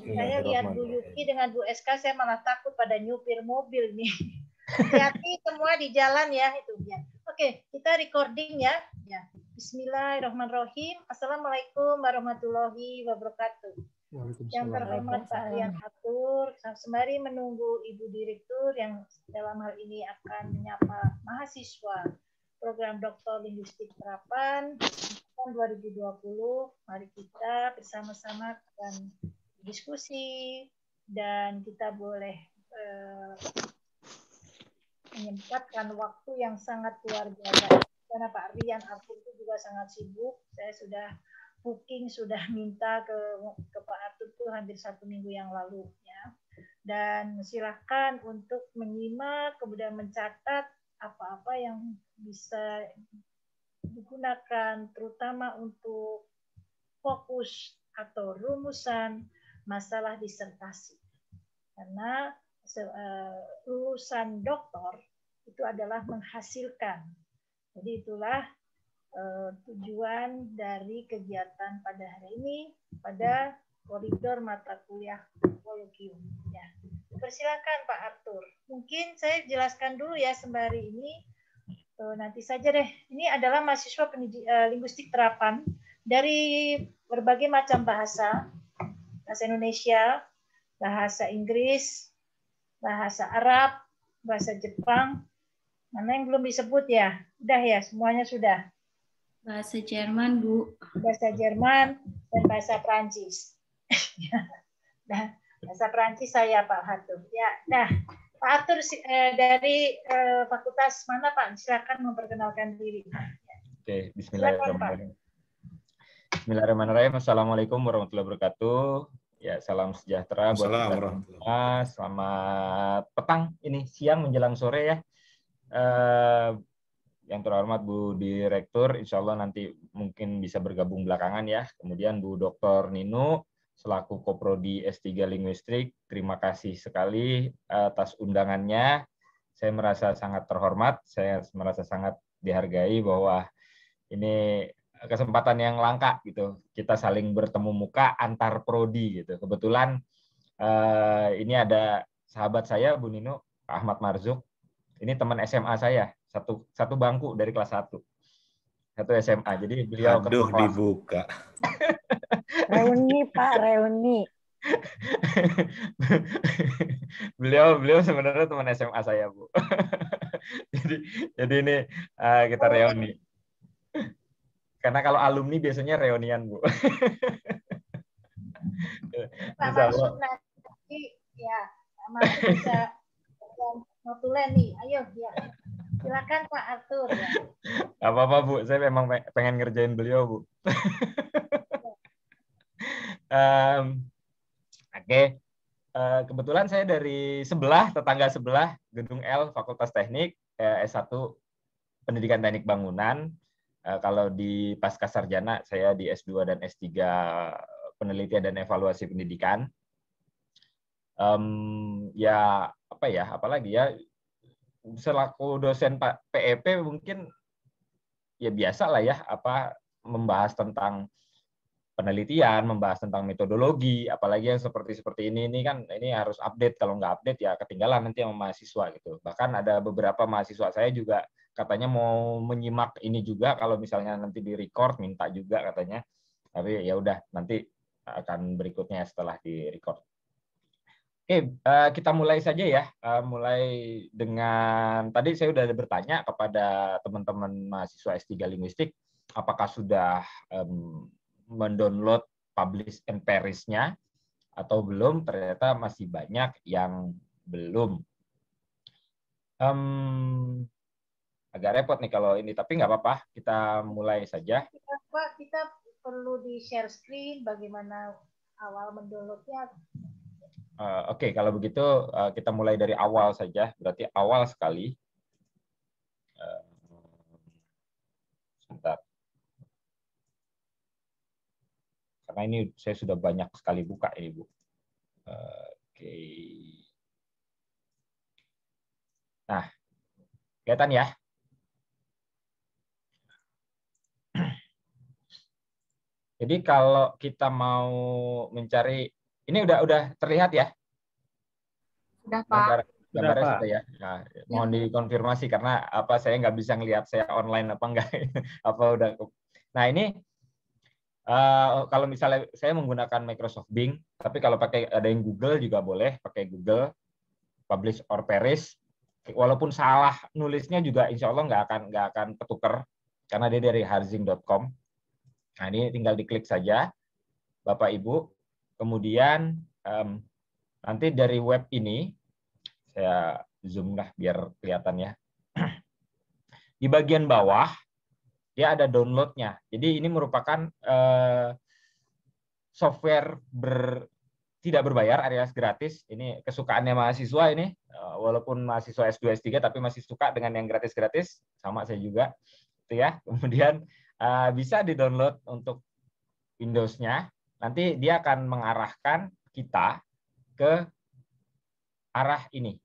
Saya lihat Bu Yuki dengan Bu SK, saya malah takut pada nyupir mobil nih. Hati-hati semua di jalan ya itu ya. Oke, kita recording ya. Ya. Bismillahirrahmanirrahim. Assalamualaikum warahmatullahi wabarakatuh. Yang terhormat Pak Rian Atur, sembari menunggu Ibu Direktur yang dalam hal ini akan menyapa mahasiswa program Doktor Linguistik Terapan tahun 2020. Mari kita bersama-sama akan diskusi dan kita boleh menyempatkan waktu yang sangat luar biasa karena Pak Rian Atur itu juga sangat sibuk. Saya sudah booking, sudah minta ke Pak Arthur itu hampir 1 minggu yang lalu ya. Dan silakan untuk menyimak kemudian mencatat apa-apa yang bisa digunakan terutama untuk fokus atau rumusan masalah disertasi. Karena lulusan doktor itu adalah menghasilkan. Jadi itulah tujuan dari kegiatan pada hari ini pada koridor mata kuliah kolokium. Ya. Persilakan Pak Arthur. Mungkin saya jelaskan dulu ya sembari ini. Nanti saja deh. Ini adalah mahasiswa linguistik terapan dari berbagai macam bahasa Indonesia, bahasa Inggris, bahasa Arab, bahasa Jepang. Mana yang belum disebut ya? Udah ya, semuanya sudah. Bahasa Jerman, Bu. Bahasa Jerman dan bahasa Prancis. Nah, bahasa Prancis saya Pak Arthur. Ya, nah Pak Arthur dari fakultas mana Pak? Silakan memperkenalkan diri. Oke, Bismillahirrahmanirrahim. Bismillahirrahmanirrahim. Assalamualaikum warahmatullahi wabarakatuh. Ya, salam sejahtera buat kita semua. Selamat petang, ini siang menjelang sore ya. Yang terhormat Bu Direktur, insya Allah nanti mungkin bisa bergabung belakangan ya. Kemudian Bu Dr. Nino, selaku Koprodi S3 Linguistik, terima kasih sekali atas undangannya. Saya merasa sangat terhormat, saya merasa sangat dihargai bahwa ini kesempatan yang langka gitu. Kita saling bertemu muka antar prodi gitu. Kebetulan ini ada sahabat saya Bu Nino, Ahmad Marzuk. Ini teman SMA saya, satu bangku dari kelas 1. Satu SMA. Jadi beliau ketua kelas. Dibuka. Reuni, Pak, reuni. beliau sebenarnya teman SMA saya, Bu. jadi ini kita reuni. Karena kalau alumni biasanya reunian, Bu. Pak Maksud nanti ya, Maksud bisa notulen nih. Ayo ya. Silakan Pak Arthur ya. Gak apa-apa, Bu. Saya memang pengen ngerjain beliau, Bu. Oke. Kebetulan saya dari tetangga sebelah, Gedung L, Fakultas Teknik, S1 Pendidikan Teknik Bangunan. Kalau di Pasca Sarjana, saya di S2 dan S3 Penelitian dan Evaluasi Pendidikan. Ya, apalagi ya, selaku dosen Pak PEP mungkin ya biasa lah ya, membahas tentang penelitian, membahas tentang metodologi, apalagi yang seperti ini kan ini harus update, kalau nggak update ya ketinggalan nanti sama mahasiswa gitu. Bahkan ada beberapa mahasiswa saya juga katanya mau menyimak ini juga, kalau misalnya nanti di record minta juga katanya. Tapi ya udah nanti akan berikutnya setelah di record. Oke, kita mulai saja ya. Mulai dengan tadi saya sudah bertanya kepada teman-teman mahasiswa S3 Linguistik, apakah sudah mendownload Publish and Perish-nya atau belum? Ternyata masih banyak yang belum. Agak repot nih kalau ini, tapi nggak apa-apa. Kita mulai saja. Kita perlu di share screen bagaimana awal mendownloadnya. Oke, kalau begitu kita mulai dari awal saja. Berarti awal sekali. Sebentar. Karena ini saya sudah banyak sekali buka ini, Bu. Oke. Nah, kelihatan ya? Jadi kalau kita mau mencari, ini udah terlihat ya Sudah, gambar Pak. Sudah, gambarnya Pak. sudah ya. Nah, Ya, mohon Bu. dikonfirmasi karena apa saya nggak bisa ngelihat saya online apa enggak. Apa udah. Nah ini kalau misalnya saya menggunakan Microsoft Bing, tapi kalau pakai ada yang Google juga boleh pakai Google Publish or Perish. Walaupun salah nulisnya juga insya Allah nggak akan ketuker karena dia dari harzing.com. Nah ini tinggal diklik saja Bapak Ibu. Kemudian nanti dari web ini saya zoom lah biar kelihatan ya. Di bagian bawah dia ada downloadnya. Jadi ini merupakan software tidak berbayar alias gratis. Ini kesukaannya mahasiswa ini. Walaupun mahasiswa S2, S3 tapi masih suka dengan yang gratis-gratis. Sama saya juga. Itu ya. Kemudian bisa di-download untuk Windows-nya. Nanti dia akan mengarahkan kita ke arah ini.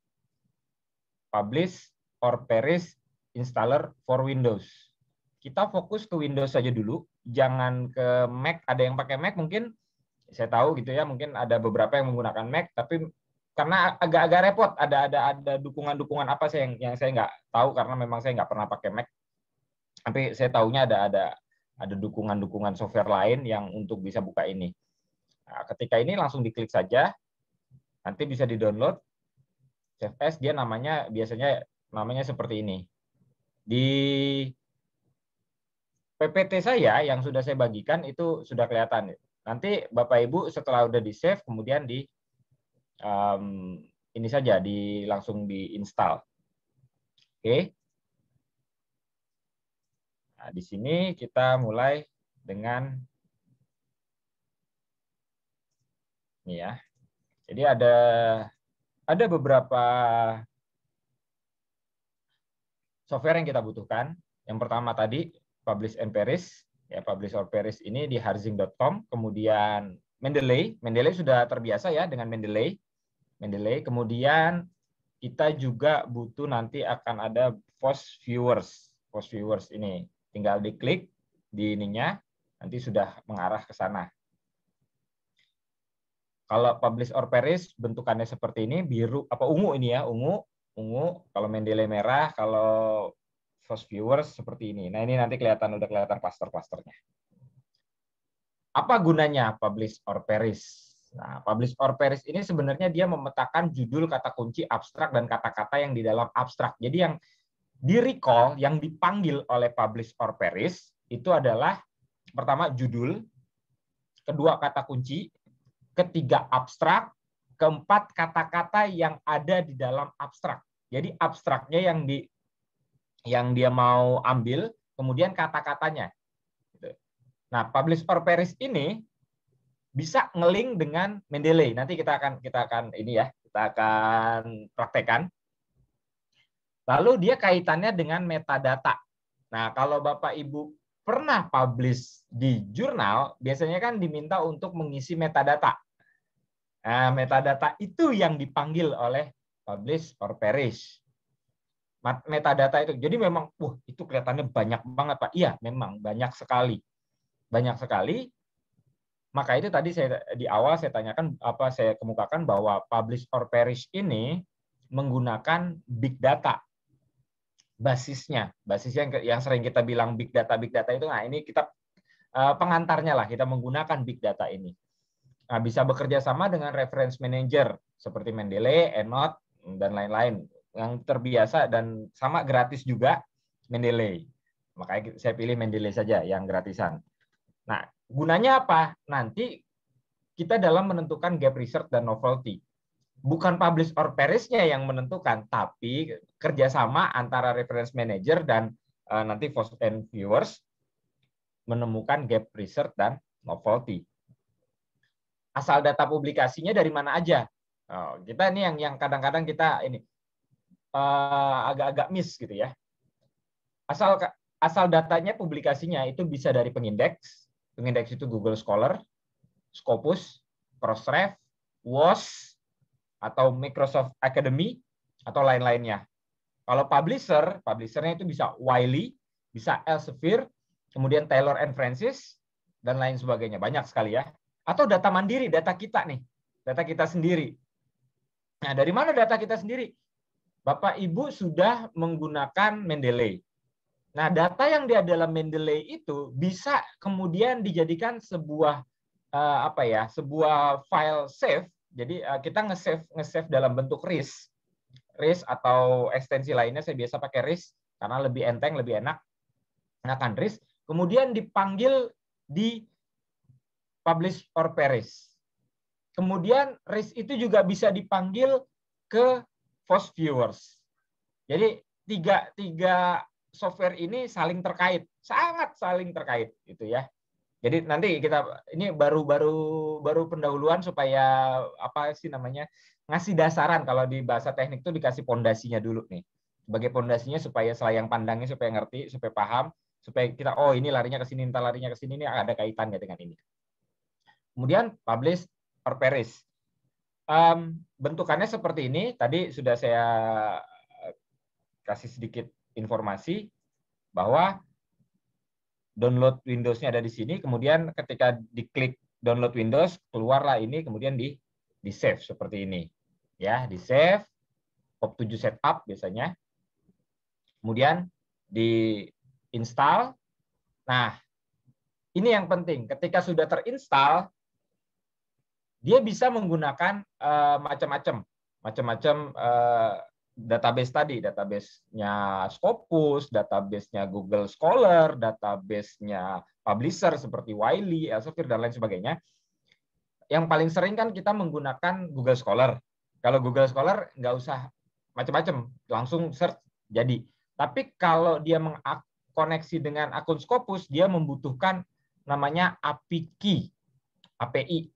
Publish or Perish installer for Windows. Kita fokus ke Windows saja dulu, jangan ke Mac. Ada yang pakai Mac mungkin, saya tahu gitu ya, mungkin ada beberapa yang menggunakan Mac, tapi karena agak-agak repot, ada dukungan-dukungan apa sih yang saya nggak tahu karena memang saya nggak pernah pakai Mac. Tapi saya tahunya ada dukungan-dukungan software lain yang untuk bisa buka ini. Nah, ketika ini langsung diklik saja, nanti bisa di-download. Save as, dia biasanya namanya seperti ini. Di PPT saya yang sudah saya bagikan itu sudah kelihatan. Nanti Bapak Ibu setelah udah di save kemudian ini saja langsung diinstal. Oke. Nah, di sini kita mulai dengan ini ya. Jadi ada beberapa software yang kita butuhkan. Yang pertama tadi Publish and Perish, ya Publish or Perish ini di harzing.com, kemudian Mendeley sudah terbiasa ya dengan Mendeley, kemudian kita juga butuh nanti akan ada Post Viewers ini, tinggal diklik di ininya, nanti sudah mengarah ke sana. Kalau Publish or Perish bentukannya seperti ini, biru ungu ini ya, ungu, kalau Mendeley merah, kalau Post Viewers seperti ini. Nah, ini nanti udah kelihatan cluster-clusternya. Apa gunanya Publish or Perish? Nah, Publish or Perish ini sebenarnya dia memetakan judul, kata kunci, abstrak, dan kata-kata yang di dalam abstrak. Jadi yang di-recall, yang dipanggil oleh Publish or Perish, itu adalah pertama judul, kedua kata kunci, ketiga abstrak, keempat kata-kata yang ada di dalam abstrak. Jadi abstraknya yang dia mau ambil, kemudian kata-katanya. Nah, Publish or Perish ini bisa nge-link dengan Mendeley. Nanti kita akan praktekkan. Lalu dia kaitannya dengan metadata. Nah, kalau Bapak Ibu pernah publish di jurnal, biasanya kan diminta untuk mengisi metadata. Nah, metadata itu yang dipanggil oleh Publish or Perish. Metadata itu. Jadi memang, itu kelihatannya banyak banget, Pak. Iya, memang banyak sekali. Maka itu tadi di awal saya kemukakan bahwa Publish or Perish ini menggunakan big data. Basisnya yang sering kita bilang big data itu, nah ini kita pengantarnya lah, kita menggunakan big data ini. Nah, bisa bekerja sama dengan reference manager seperti Mendeley, EndNote, dan lain-lain. Yang terbiasa dan sama gratis juga Mendeley. Makanya saya pilih Mendeley saja yang gratisan. Nah, gunanya apa? Nanti kita dalam menentukan gap research dan novelty. Bukan Publish or Perish-nya yang menentukan, tapi kerjasama antara reference manager dan nanti Post and Viewers menemukan gap research dan novelty. Asal data publikasinya dari mana aja? Kita ini yang kadang-kadang kita ini agak-agak miss gitu ya. Asal datanya publikasinya itu bisa dari pengindeks itu Google Scholar, Scopus, Crossref, WOS, atau Microsoft Academy, atau lain-lainnya. Kalau publishernya itu bisa Wiley, bisa Elsevier, kemudian Taylor and Francis, dan lain sebagainya. Banyak sekali ya. Atau data mandiri, data kita nih. Data kita sendiri. Nah, dari mana data kita sendiri? Bapak Ibu sudah menggunakan Mendeley. Nah, data yang di dalam Mendeley itu bisa kemudian dijadikan sebuah sebuah file save. Jadi kita nge-save dalam bentuk RIS. RIS atau ekstensi lainnya saya biasa pakai RIS karena lebih enteng, lebih enak. Gunakan RIS, kemudian dipanggil di publish or perish. Kemudian RIS itu juga bisa dipanggil ke FOSS viewers. Jadi tiga software ini saling terkait, sangat saling terkait gitu ya. Jadi nanti kita ini baru pendahuluan supaya ngasih dasaran. Kalau di bahasa teknik itu dikasih pondasinya dulu nih. Sebagai pondasinya supaya selayang pandangnya supaya ngerti, supaya paham, supaya kita ini larinya ke sini, entar larinya ke sini, ini ada kaitannya dengan ini. Kemudian publish or perish. Bentukannya seperti ini. Tadi sudah saya kasih sedikit informasi bahwa download Windows-nya ada di sini. Kemudian ketika diklik download Windows, keluarlah ini, kemudian di save seperti ini. Ya, di save, POP7 setup biasanya. Kemudian di install. Nah, ini yang penting. Ketika sudah terinstall, dia bisa menggunakan macam-macam database tadi, database-nya Scopus, database-nya Google Scholar, database-nya publisher seperti Wiley, Elsevier, dan lain sebagainya. Yang paling sering kan kita menggunakan Google Scholar. Kalau Google Scholar nggak usah macam-macam, langsung search jadi. Tapi kalau dia mengkoneksi dengan akun Scopus, dia membutuhkan namanya API key. API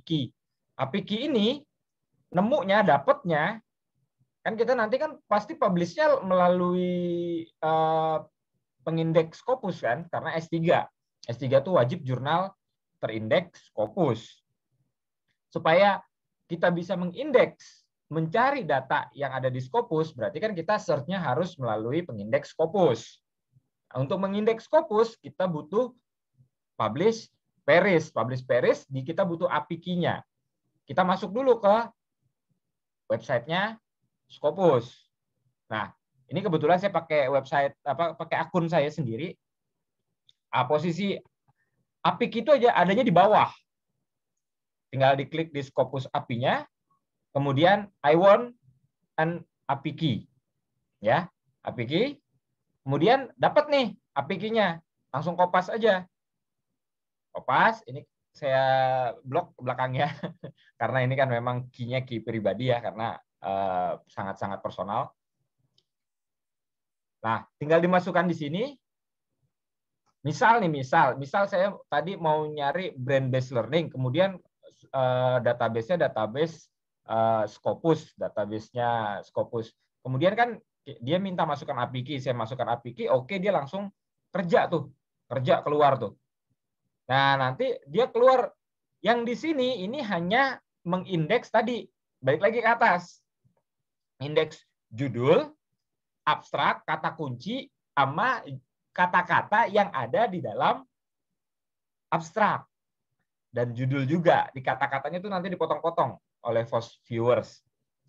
key. API key ini nemunya, dapatnya, kan kita nanti kan pasti publish-nya melalui pengindeks Scopus kan, karena S3. S3 itu wajib jurnal terindeks Scopus. Supaya kita bisa mengindeks, mencari data yang ada di Scopus, berarti kan kita search-nya harus melalui pengindeks Scopus. Untuk mengindeks Scopus, kita butuh publish perish. Publish perish, kita butuh API key-nya. Kita masuk dulu ke website-nya Scopus. Nah, ini kebetulan saya pakai website pakai akun saya sendiri. Posisi API key itu aja adanya di bawah. Tinggal diklik di Scopus API-nya, kemudian I want an API key. Ya, API key. Kemudian dapat nih API key-nya. Langsung kopas aja. Kopas, ini saya blok belakangnya karena ini kan memang key-nya key pribadi ya, karena sangat-sangat personal. Nah, tinggal dimasukkan di sini. Misal saya tadi mau nyari brand based learning, kemudian database-nya database Scopus, database-nya Scopus. Kemudian kan dia minta masukkan API key, saya masukkan API key, oke, dia langsung kerja keluar tuh. Nah, nanti dia keluar yang di sini ini hanya mengindeks tadi, balik lagi ke atas. Indeks judul, abstrak, kata kunci, sama kata-kata yang ada di dalam abstrak. Dan judul juga, di kata-katanya itu nanti dipotong-potong oleh FOSS viewers.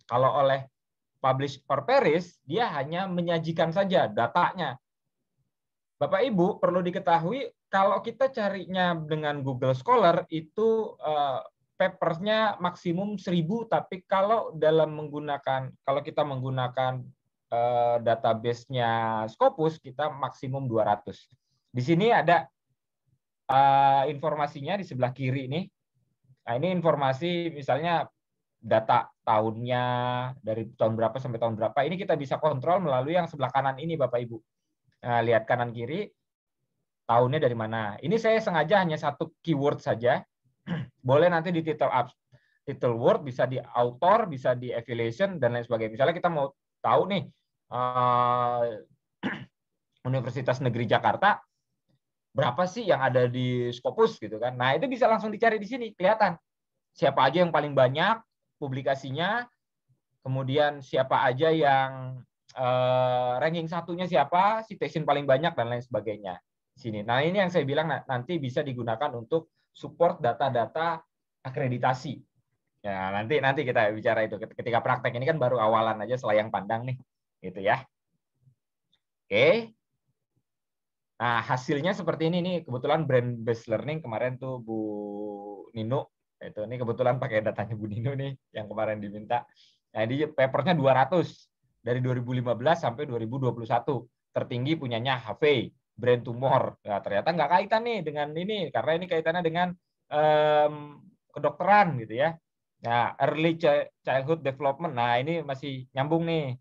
Kalau oleh publish or perish, dia hanya menyajikan saja datanya. Bapak Ibu perlu diketahui, kalau kita carinya dengan Google Scholar itu papersnya maksimum 1000, tapi kalau kita menggunakan database-nya Scopus, kita maksimum 200. Di sini ada informasinya di sebelah kiri ini. Nah, ini informasi misalnya data tahunnya dari tahun berapa sampai tahun berapa. Ini kita bisa kontrol melalui yang sebelah kanan ini, Bapak Ibu. Nah, lihat kanan kiri, tahunnya dari mana. Ini saya sengaja hanya satu keyword saja. Boleh nanti di title word, bisa di author, bisa di affiliation, dan lain sebagainya. Misalnya kita mau tahu nih, Universitas Negeri Jakarta, berapa sih yang ada di Scopus gitu kan. Nah, itu bisa langsung dicari di sini, kelihatan. Siapa aja yang paling banyak publikasinya, kemudian siapa aja yang ranking satunya siapa, citation paling banyak, dan lain sebagainya. Sini. Nah, ini yang saya bilang nanti bisa digunakan untuk support data-data akreditasi. Ya, nanti kita bicara itu ketika praktek. Ini kan baru awalan aja, selayang pandang nih, gitu ya. Oke. Nah, hasilnya seperti ini nih. Kebetulan brand based learning kemarin tuh Bu Nino, itu ini kebetulan pakai datanya Bu Nino nih yang kemarin diminta. Nah, di papernya 200 dari 2015 sampai 2021. Tertinggi punyanya HV, brain tumor. Nah, ternyata nggak kaitan nih dengan ini karena ini kaitannya dengan kedokteran gitu ya. Nah, early childhood development. Nah, ini masih nyambung nih.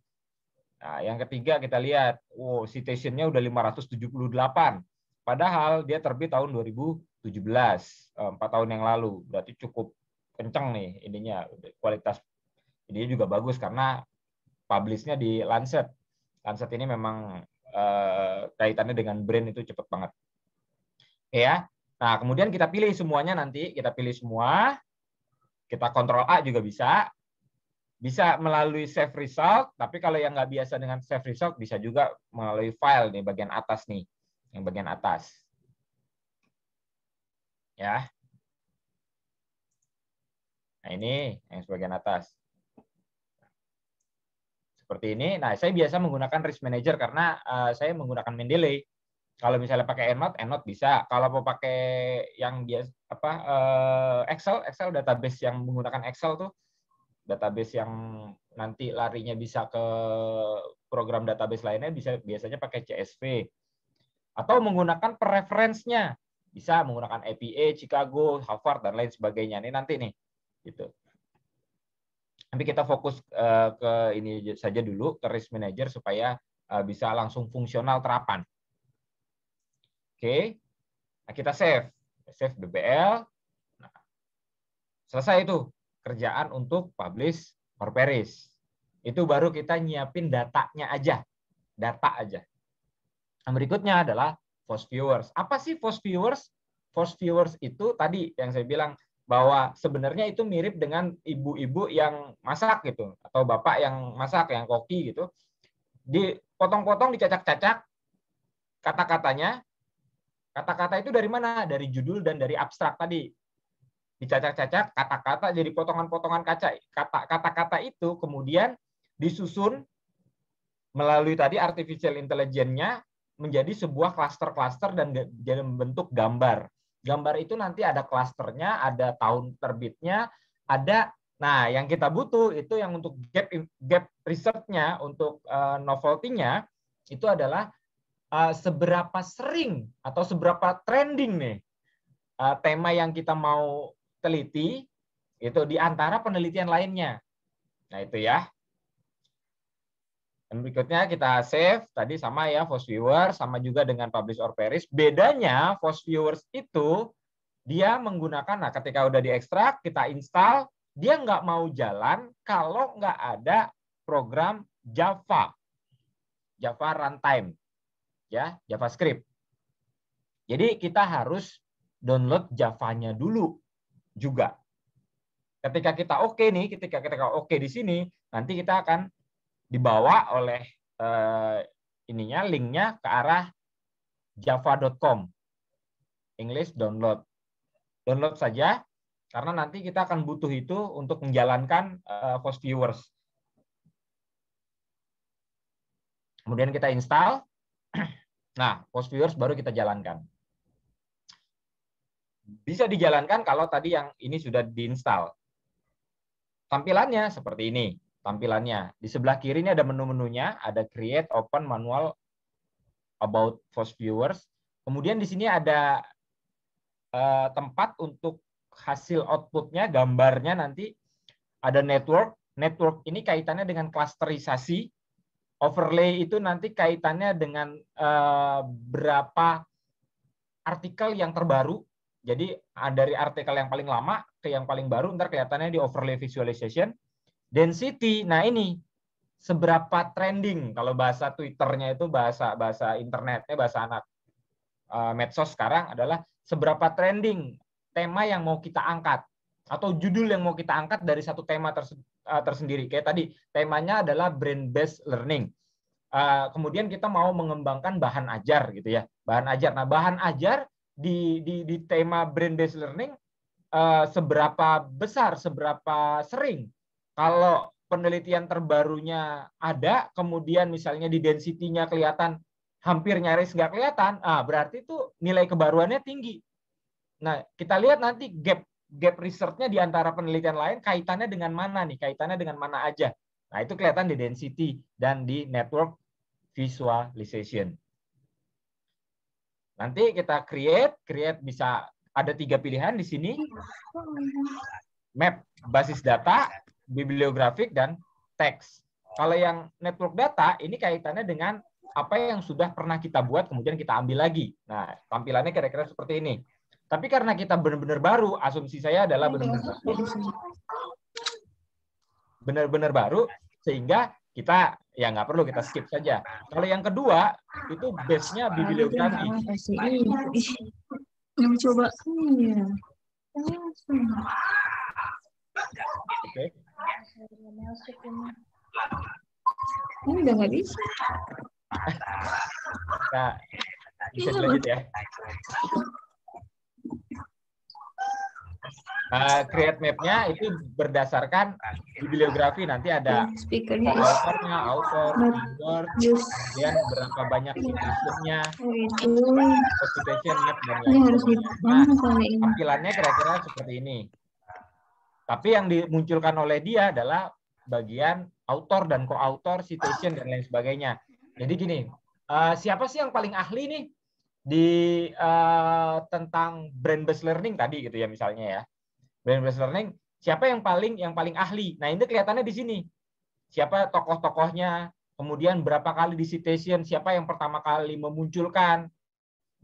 Nah, yang ketiga kita lihat, citation-nya udah 578. Padahal dia terbit tahun 2017, 4 tahun yang lalu. Berarti cukup kenceng nih ininya, kualitas ini juga bagus karena publish-nya di Lancet. Lancet ini memang kaitannya dengan brain itu cepet banget. Ya. Nah, kemudian kita pilih semuanya nanti, kita pilih semua. Kita kontrol A juga bisa. Bisa melalui save result, tapi kalau yang nggak biasa dengan save result, bisa juga melalui file nih, bagian atas nih, yang bagian atas. Ya. Nah, ini yang bagian atas. Seperti ini. Nah, saya biasa menggunakan Risk Manager karena saya menggunakan Mendeley. Kalau misalnya pakai EndNote bisa. Kalau mau pakai yang biasa Excel database yang menggunakan Excel tuh, database yang nanti larinya bisa ke program database lainnya biasanya pakai CSV atau menggunakan preference-nya, bisa menggunakan APA, Chicago, Harvard dan lain sebagainya. Ini nanti nih gitu. Tapi kita fokus ke ini saja dulu, ke Risk Manager supaya bisa langsung fungsional terapan. Oke. Nah, kita save BBL. Nah, selesai itu kerjaan untuk publish or perish. Itu baru kita nyiapin datanya aja. Data aja. Yang berikutnya adalah force viewers. Apa sih force viewers? Force viewers itu tadi yang saya bilang bahwa sebenarnya itu mirip dengan ibu-ibu yang masak gitu atau bapak yang masak, yang koki gitu. Dipotong-potong, dicacak-cacak kata-katanya. Kata-kata itu dari mana? Dari judul dan dari abstrak tadi. Dicacak-cacak kata-kata jadi potongan-potongan kata-kata itu kemudian disusun melalui tadi artificial intelligence-nya menjadi sebuah klaster-klaster dan jadi bentuk gambar. Gambar itu nanti ada klasternya, ada tahun terbitnya, ada. Nah, yang kita butuh itu yang untuk gap research-nya, untuk novelty-nya itu adalah seberapa sering atau seberapa trending nih tema yang kita mau teliti itu di antara penelitian lainnya. Nah, itu ya. Dan berikutnya kita save tadi sama ya, force viewer sama juga dengan publish or perish. Bedanya force viewers itu dia menggunakan, nah ketika udah diekstrak kita install, dia nggak mau jalan kalau nggak ada program Java runtime, ya JavaScript. Jadi kita harus download Java-nya dulu juga. Ketika kita oke nih, ketika oke di sini, nanti kita akan dibawa oleh ininya, linknya ke arah java.com. English download. Download saja, karena nanti kita akan butuh itu untuk menjalankan force viewers. Kemudian kita install. Nah, force viewers baru kita jalankan. Bisa dijalankan kalau tadi yang ini sudah diinstal. Tampilannya seperti ini. Tampilannya di sebelah kiri ini ada menu-menunya, ada create, open, manual, about, force viewers. Kemudian di sini ada tempat untuk hasil outputnya, gambarnya nanti ada network. Network ini kaitannya dengan klasterisasi. Overlay itu nanti kaitannya dengan berapa artikel yang terbaru. Jadi dari artikel yang paling lama ke yang paling baru, ntar kelihatannya di overlay visualization. Density, nah ini seberapa trending, kalau bahasa Twitternya itu bahasa internetnya, bahasa anak medsos sekarang adalah seberapa trending tema yang mau kita angkat atau judul yang mau kita angkat dari satu tema tersendiri. Kayak tadi temanya adalah brain based learning. kemudian kita mau mengembangkan bahan ajar gitu ya, bahan ajar. Nah, bahan ajar di tema brain based learning, seberapa besar, seberapa sering kalau penelitian terbarunya ada, kemudian misalnya di density-nya kelihatan hampir nyaris nggak kelihatan, berarti itu nilai kebaruannya tinggi. Nah, kita lihat nanti gap research-nya di antara penelitian lain kaitannya dengan mana nih, kaitannya dengan mana aja. Nah, itu kelihatan di density dan di network visualization. Nanti kita create bisa ada 3 pilihan di sini. Map basis data, bibliografik, dan teks. Kalau yang network data, ini kaitannya dengan apa yang sudah pernah kita buat, kemudian kita ambil lagi. Nah, tampilannya kira-kira seperti ini. Tapi karena kita benar-benar baru, asumsi saya adalah benar-benar baru, sehingga kita ya nggak perlu, kita skip saja. Kalau yang kedua, itu base-nya bibliografi. Coba. Oke. Ini udah nggak bisa. Nah, bisa dilanjut ya. Create map-nya itu berdasarkan bibliografi, nanti ada author-nya, keyword, kemudian berapa banyak citation-nya, citation map, dan lain-lain. Nah, tampilannya kira-kira seperti ini. Tapi yang dimunculkan oleh dia adalah bagian author dan co-author, citation, dan lain sebagainya. Jadi gini, siapa sih yang paling ahli nih di tentang brain based learning tadi gitu ya, misalnya ya. Brain based learning, siapa yang paling ahli? Nah, ini kelihatannya di sini. Siapa tokoh-tokohnya, kemudian berapa kali di citation, siapa yang pertama kali memunculkan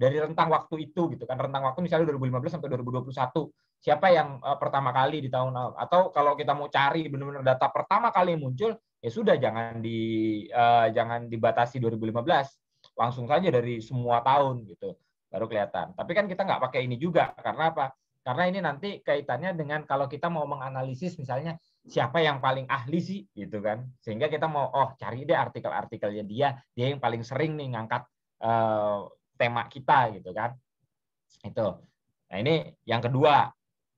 dari rentang waktu itu gitu kan. Rentang waktu misalnya 2015 sampai 2021. Siapa yang pertama kali di tahun, atau kalau kita mau cari benar-benar data pertama kali yang muncul, ya sudah, jangan dibatasi 2015. Langsung saja dari semua tahun gitu, baru kelihatan. Tapi kan kita nggak pakai ini juga, karena apa? Karena ini nanti kaitannya dengan kalau kita mau menganalisis misalnya siapa yang paling ahli sih gitu kan, sehingga kita mau cari deh artikel-artikelnya dia yang paling sering nih ngangkat tema kita gitu kan. Itu. Nah, ini yang kedua.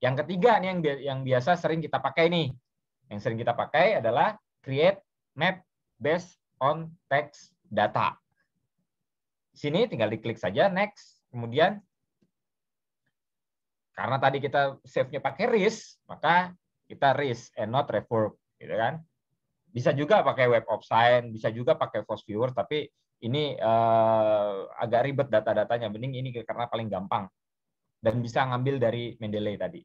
Yang ketiga nih yang biasa sering kita pakai nih. Yang sering kita pakai adalah create map based on text data. Sini tinggal diklik saja next, kemudian karena tadi kita save-nya pakai RIS, maka kita RIS and not reverb, gitu kan. Bisa juga pakai Web of Science, bisa juga pakai Force Viewer, tapi ini agak ribet data-datanya. Mending ini karena paling gampang dan bisa ngambil dari Mendeley tadi.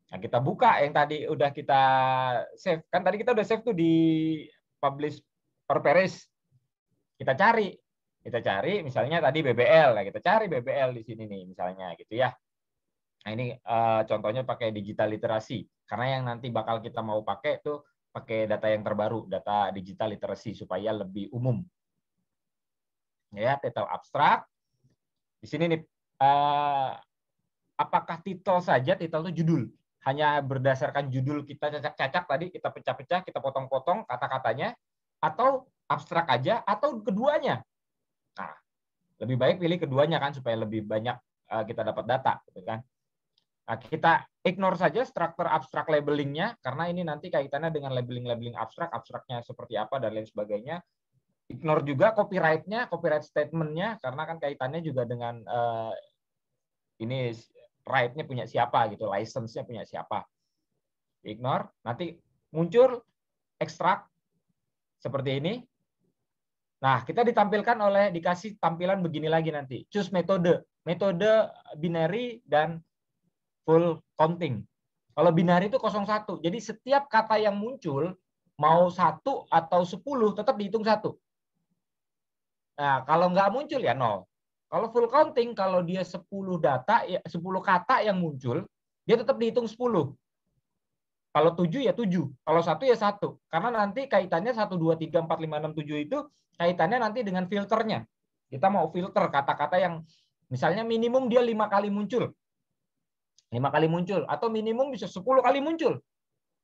Nah, kita buka yang tadi udah kita save. Kan tadi kita udah save tuh di publish per Paris. Kita cari misalnya tadi BBL, nah kita cari BBL di sini nih misalnya gitu ya. Nah, ini contohnya pakai digital literasi, karena yang nanti bakal kita mau pakai tuh pakai data yang terbaru, data digital literasi supaya lebih umum. Ya, title abstrak. Di sini nih apakah titel saja, titel itu judul. Hanya berdasarkan judul kita cacak-cacak tadi, kita pecah-pecah, kita potong-potong kata-katanya, atau abstrak aja, atau keduanya. Nah, lebih baik pilih keduanya kan, supaya lebih banyak kita dapat data, gitu kan. Nah, kita ignore saja struktur abstrak labelingnya, karena ini nanti kaitannya dengan labeling abstrak, abstraknya seperti apa, dan lain sebagainya. Ignore juga copyright-nya, copyright statement-nya, karena kan kaitannya juga dengan ini right-nya punya siapa, gitu, license-nya punya siapa. Ignore, nanti muncul ekstrak seperti ini. Nah, kita dikasih tampilan begini lagi nanti. Choose metode binary dan full counting. Kalau binary itu 01. Jadi setiap kata yang muncul, mau 1 atau 10, tetap dihitung 1. Nah, kalau nggak muncul ya 0. Kalau full counting, kalau dia 10 kata yang muncul, dia tetap dihitung 10. Kalau 7 ya 7. Kalau 1 ya 1. Karena nanti kaitannya 1, 2, 3, 4, 5, 6, 7 itu kaitannya nanti dengan filternya. Kita mau filter kata-kata yang misalnya minimum dia 5 kali muncul. 5 kali muncul. Atau minimum bisa 10 kali muncul.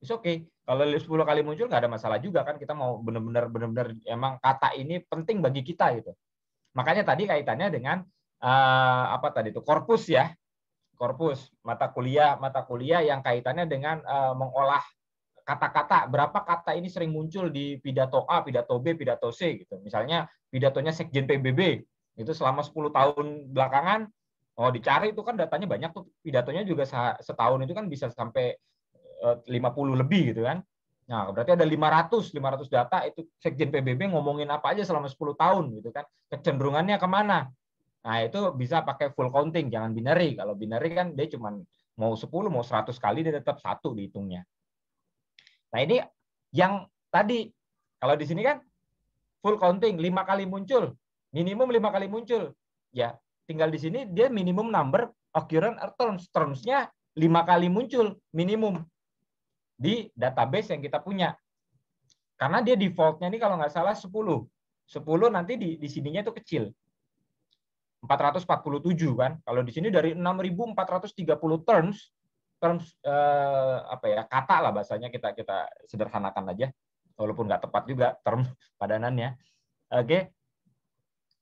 it's okay. Kalau 10 kali muncul nggak ada masalah juga kan, kita mau benar-benar emang kata ini penting bagi kita gitu. Makanya tadi kaitannya dengan apa tadi itu korpus ya, korpus mata kuliah yang kaitannya dengan mengolah kata-kata, berapa kata ini sering muncul di pidato A, pidato B, pidato C gitu. Misalnya pidatonya Sekjen PBB itu selama 10 tahun belakangan, oh dicari itu kan datanya banyak tuh, pidatonya juga setahun itu kan bisa sampai 50 lebih gitu kan. Nah, berarti ada 500 data itu Sekjen PBB ngomongin apa aja selama 10 tahun gitu kan. Kecenderungannya kemana? Nah, itu bisa pakai full counting, jangan binary. Kalau binary kan dia cuma mau 10, mau 100 kali dia tetap 1 dihitungnya. Nah, ini yang tadi kalau di sini kan full counting 5 kali muncul, minimum 5 kali muncul. Ya, tinggal di sini dia minimum number occurrence terms. Terms-nya 5 kali muncul minimum di database yang kita punya. Karena dia default-nya ini kalau nggak salah 10. 10 nanti di sininya itu kecil. 447 kan. Kalau di sini dari 6.430 terms apa ya, kata lah bahasanya, kita sederhanakan aja. Walaupun nggak tepat juga term padanannya. Oke.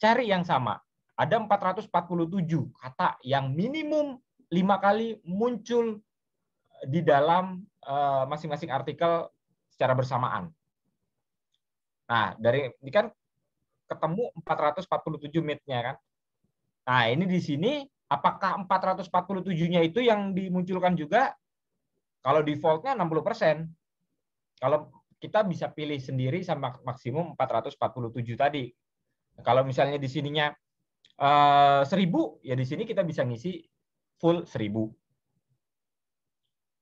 Cari yang sama. Ada 447 kata yang minimum 5 kali muncul di dalam masing-masing artikel secara bersamaan. Nah, dari ini kan ketemu 447 meet-nya kan. Nah, ini di sini apakah 447-nya itu yang dimunculkan juga? Kalau default-nya 60%. Kalau kita bisa pilih sendiri sama maksimum 447 tadi. Kalau misalnya di sininya 1000, ya di sini kita bisa ngisi full 1000.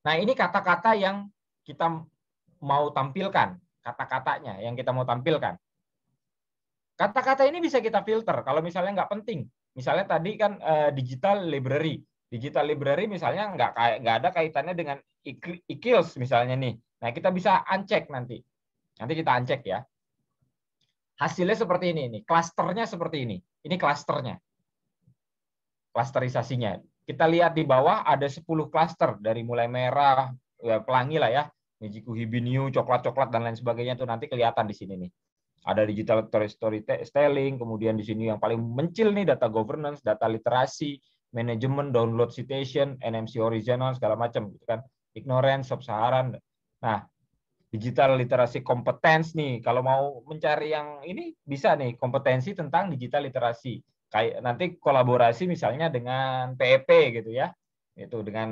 Nah, ini kata-kata yang kita mau tampilkan, kata-katanya yang kita mau tampilkan. Kata-kata ini bisa kita filter kalau misalnya nggak penting. Misalnya tadi kan digital library. Digital library misalnya nggak ada kaitannya dengan e-kills misalnya nih. Nah, kita bisa uncheck nanti. Nanti kita uncheck ya. Hasilnya seperti ini nih. Klasternya seperti ini. Ini klasternya. Klasterisasinya. Kita lihat di bawah ada 10 klaster dari mulai merah, ya, pelangi lah ya, Mejiku Hibiniu, coklat-coklat dan lain sebagainya itu nanti kelihatan di sini nih. Ada digital storytelling, kemudian di sini yang paling mencil nih data governance, data literasi, manajemen, download citation, NMC horizontal segala macam gitu kan. Ignorance, sub-Saharan. Nah, digital literasi competence nih. Kalau mau mencari yang ini bisa nih, kompetensi tentang digital literasi. Kayak nanti kolaborasi misalnya dengan PEP gitu ya. Itu dengan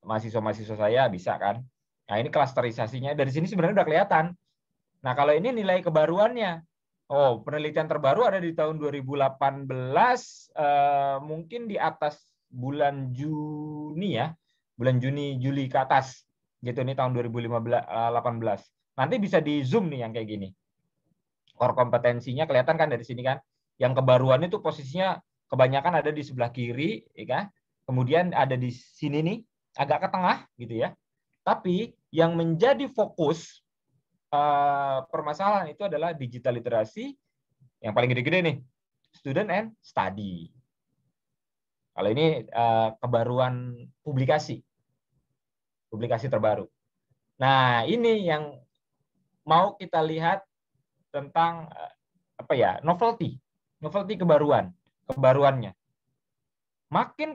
mahasiswa-mahasiswa saya bisa kan. Nah, ini klasterisasinya dari sini sebenarnya udah kelihatan. Nah, kalau ini nilai kebaruannya. Oh, penelitian terbaru ada di tahun 2018 mungkin di atas bulan Juni ya. Bulan Juni, Juli ke atas. Gitu nih tahun 2018. Nanti bisa di zoom nih yang kayak gini. Core kompetensinya kelihatan kan dari sini kan. Yang kebaruan itu posisinya kebanyakan ada di sebelah kiri, ya kan? Kemudian ada di sini nih, agak ke tengah gitu ya. Tapi yang menjadi fokus permasalahan itu adalah digital literasi yang paling gede-gede nih, student and study. Kalau ini kebaruan publikasi terbaru. Nah, ini yang mau kita lihat tentang apa ya, novelty kebaruannya. Makin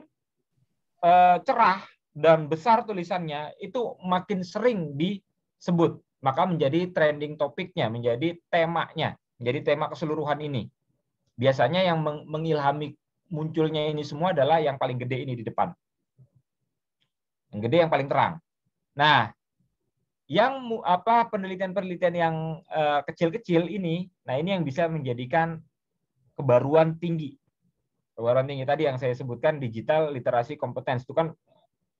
cerah dan besar tulisannya itu makin sering disebut, maka menjadi trending topiknya, menjadi temanya, menjadi tema keseluruhan ini. Biasanya yang mengilhami munculnya ini semua adalah yang paling gede ini di depan, yang gede, yang paling terang. Nah, yang penelitian-penelitian yang kecil-kecil ini, nah ini yang bisa menjadikan kebaruan tinggi. Kebaruan tinggi tadi yang saya sebutkan digital literasi competence itu kan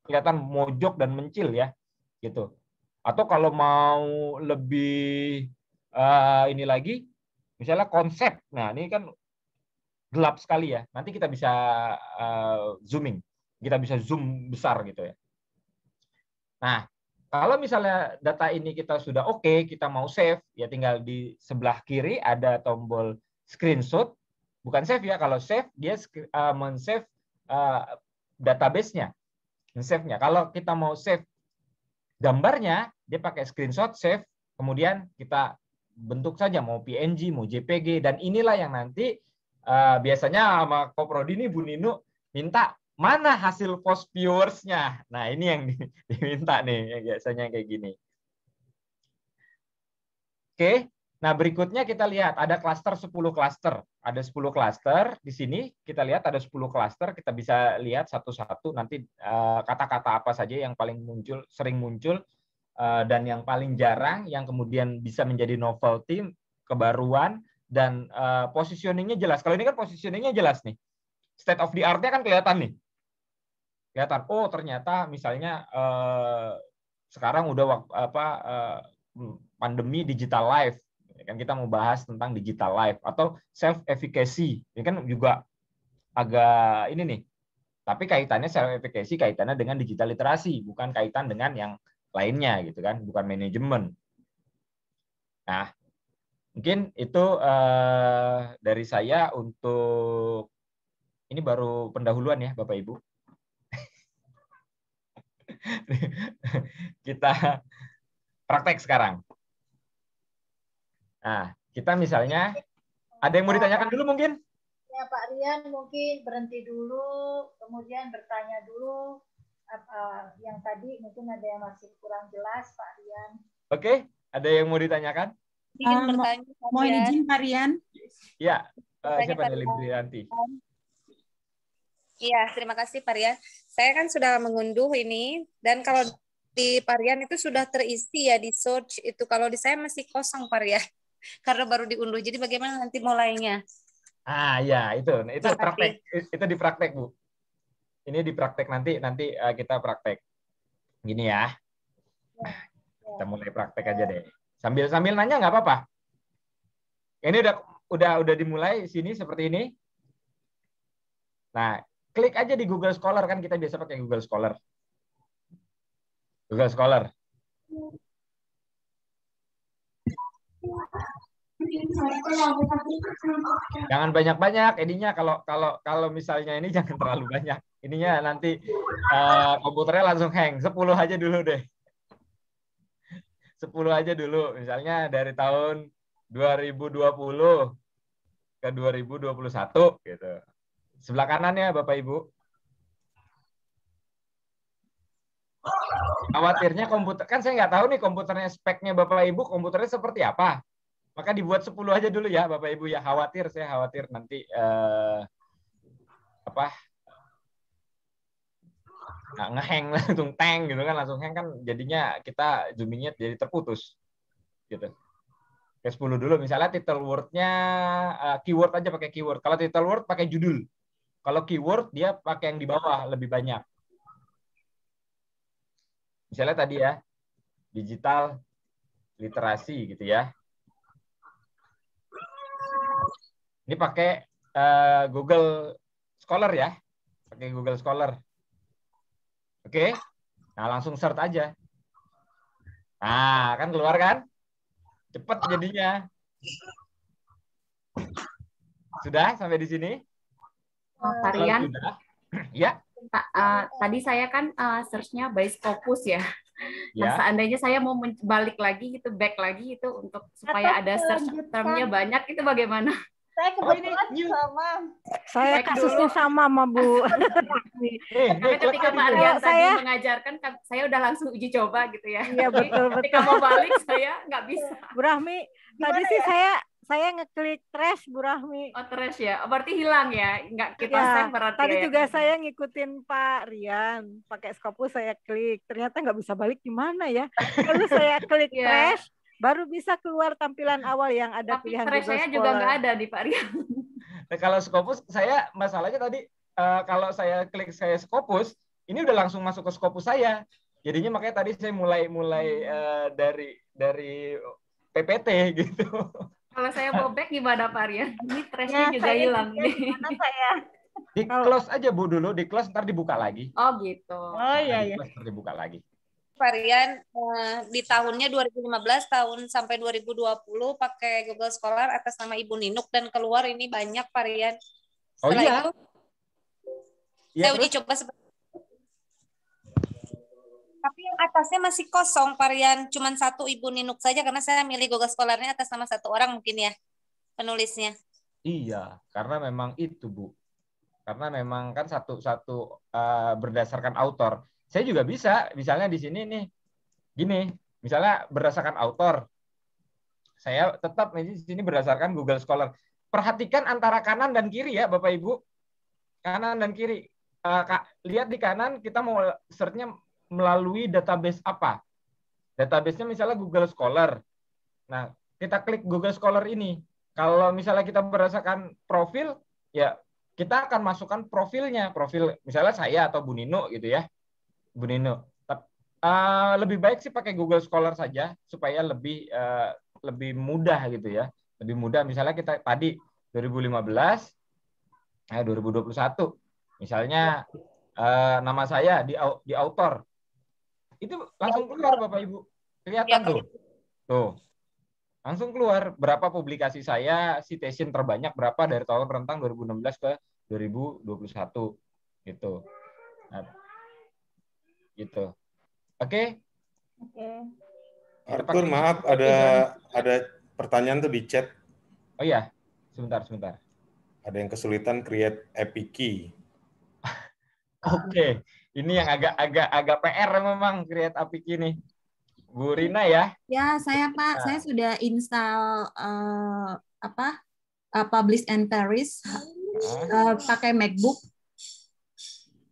kelihatan mojok dan mencil ya, gitu. Atau kalau mau lebih ini lagi, misalnya konsep. Nah, ini kan gelap sekali ya. Nanti kita bisa zooming, kita bisa zoom besar gitu ya. Nah, kalau misalnya data ini kita sudah oke, kita mau save, ya tinggal di sebelah kiri ada tombol screenshot. Bukan save ya, kalau save dia men-save database-nya. Men-save-nya. Kalau kita mau save gambarnya, dia pakai screenshot, save, kemudian kita bentuk saja mau PNG, mau JPG, dan inilah yang nanti biasanya sama Koprodi ini Bu Ninu minta mana hasil post viewers-nya. Nah, ini yang diminta nih, biasanya kayak gini. Oke, nah berikutnya kita lihat ada klaster 10 klaster. Ada 10 klaster di sini, kita lihat ada 10 klaster, kita bisa lihat satu-satu nanti kata-kata apa saja yang paling muncul, sering muncul, dan yang paling jarang, yang kemudian bisa menjadi novelty, kebaruan, dan positioningnya jelas. Kalau ini kan positioningnya jelas nih. State of the art-nya kan kelihatan nih. Kelihatan, oh ternyata misalnya sekarang udah pandemi digital life, kan kita mau bahas tentang digital life atau self efficacy, ini kan juga agak ini nih, tapi kaitannya self efficacy kaitannya dengan digital literasi, bukan kaitan dengan yang lainnya gitu kan, bukan manajemen. Nah, mungkin itu dari saya untuk ini baru pendahuluan ya Bapak Ibu. Kita praktek sekarang. Nah, kita misalnya ada yang mau ditanyakan dulu mungkin? Ya Pak Rian mungkin berhenti dulu, kemudian bertanya dulu apa yang tadi mungkin ada yang masih kurang jelas Pak Rian. Oke, ada yang mau ditanyakan? Ingin bertanya, Mau izin Pak Rian? Ya, siapa nih Librianti? Iya, terima kasih Pak Rian. Saya kan sudah mengunduh ini, dan kalau di Pak Rian itu sudah terisi ya di search itu. Kalau di saya masih kosong Pak Rian, karena baru diunduh. Jadi bagaimana nanti mulainya? Ah ya, itu praktek, itu dipraktek Bu. Ini dipraktek nanti kita praktek. Gini ya, kita mulai praktek aja deh. Sambil nanya nggak apa-apa. Ini udah dimulai sini seperti ini. Nah, klik aja di Google Scholar, kan kita biasa pakai Google Scholar. Google Scholar. Jangan banyak-banyak ininya, kalau misalnya ini jangan terlalu banyak. Ininya nanti komputernya langsung hang. 10 aja dulu deh. 10 aja dulu. Misalnya dari tahun 2020 ke 2021 gitu. Sebelah kanannya Bapak Ibu. Khawatirnya komputer, kan saya nggak tahu nih komputernya, speknya Bapak Ibu komputernya seperti apa. Maka dibuat 10 aja dulu ya Bapak Ibu ya. Saya khawatir nanti ngehang langsung teng gitu kan, langsung hang kan, jadinya kita zoomingnya jadi terputus gitu. Ke 10 dulu, misalnya title word-nya keyword aja, pakai keyword. Kalau title word pakai judul. Kalau keyword dia pakai yang di bawah lebih banyak. Misalnya tadi ya, digital literasi gitu ya. Ini pakai Google Scholar ya. Pakai Google Scholar. Oke. Nah, langsung search aja. Nah, kan keluar kan? Cepat jadinya. Sudah sampai di sini? Pak Rian, ya. tadi saya kan search-nya by Scopus ya. Nah, Ya. seandainya saya mau balik lagi gitu, back lagi itu untuk supaya ada search termnya banyak, itu bagaimana? Saya kebetulan sama. Saya kasusnya sama Bu. Karena ketika Pak Rian tadi mengajarkan, saya udah langsung uji coba gitu ya. Iya betul. Ketika mau balik saya nggak bisa. Bu Rahmi, tadi sih saya ngeklik trash Bu Rahmi. Oh trash ya, berarti hilang ya, nggak kita save berarti. Tadi ya, juga saya ngikutin Pak Rian, pakai Scopus saya klik, ternyata nggak bisa balik gimana ya? Lalu saya klik trash, baru bisa keluar tampilan awal yang ada tapi pilihan trash Google saya Scholar. juga nggak ada di Pak Rian. Nah, kalau Scopus saya masalahnya tadi kalau saya klik saya Scopus, ini udah langsung masuk ke Scopus saya. Jadinya makanya tadi saya mulai dari PPT gitu. Kalau saya mau back gimana Pak Rian? Ini trashnya juga hilang nih. Di close aja Bu dulu, di close ntar dibuka lagi. Oh gitu. Oh iya iya. Ntar dibuka lagi. Pak Rian, di tahunnya 2015 tahun sampai 2020 pakai Google Scholar atas nama Ibu Ninuk, dan keluar ini banyak Pak Rian. Setelah itu saya uji coba seperti itu. Tapi yang atas kertasnya masih kosong, Pak Rian. Cuman satu Ibu Ninuk saja karena saya milih Google Scholar-nya atas nama satu orang mungkin ya penulisnya. Iya, karena memang itu, Bu. Karena memang kan satu-satu berdasarkan autor. Saya juga bisa, misalnya di sini nih, gini, misalnya berdasarkan autor, saya tetap di sini berdasarkan Google Scholar. Perhatikan antara kanan dan kiri ya, Bapak Ibu. Kanan dan kiri. Lihat di kanan, kita mau search-nya melalui database apa. Database-nya misalnya Google Scholar. Nah, kita klik Google Scholar ini. Kalau misalnya kita berdasarkan profil, ya kita akan masukkan profilnya. Profil misalnya saya atau Bu Nino gitu ya. Bu Nino. Lebih baik sih pakai Google Scholar saja supaya lebih mudah gitu ya. Lebih mudah misalnya kita tadi 2015 2021 misalnya nama saya di author. Itu langsung keluar Bapak Ibu. Kelihatan tuh. Tuh. Langsung keluar berapa publikasi saya, citation terbanyak berapa dari tahun rentang 2016 ke 2021 gitu. Nah, gitu. Oke? Oke. Arthur, maaf ada pertanyaan tuh di chat. Oh iya, sebentar. Ada yang kesulitan create epic key. Oke, ini yang agak PR memang create epic key nih. Bu Rina ya? Ya, saya Pak, saya sudah install Publish and Paris pakai MacBook.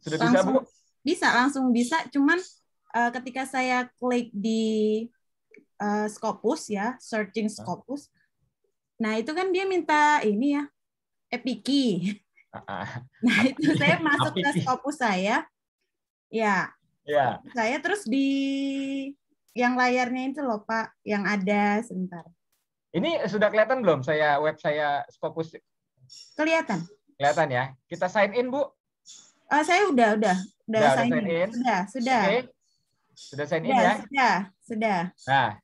Sudah bisa, Bu? Langsung bisa. Cuman ketika saya klik di Scopus ya, searching Scopus. Nah, itu kan dia minta ini ya, epic key. Nah, itu saya masuk ke Scopus saya. Ya. Saya terus di yang layarnya itu loh Pak, yang ada sebentar. Ini sudah kelihatan belum web saya Scopus? Kelihatan. Kelihatan ya. Kita sign in, Bu. Saya udah sign in. Sudah. Oke. Sudah sign in ya? Sudah. Nah,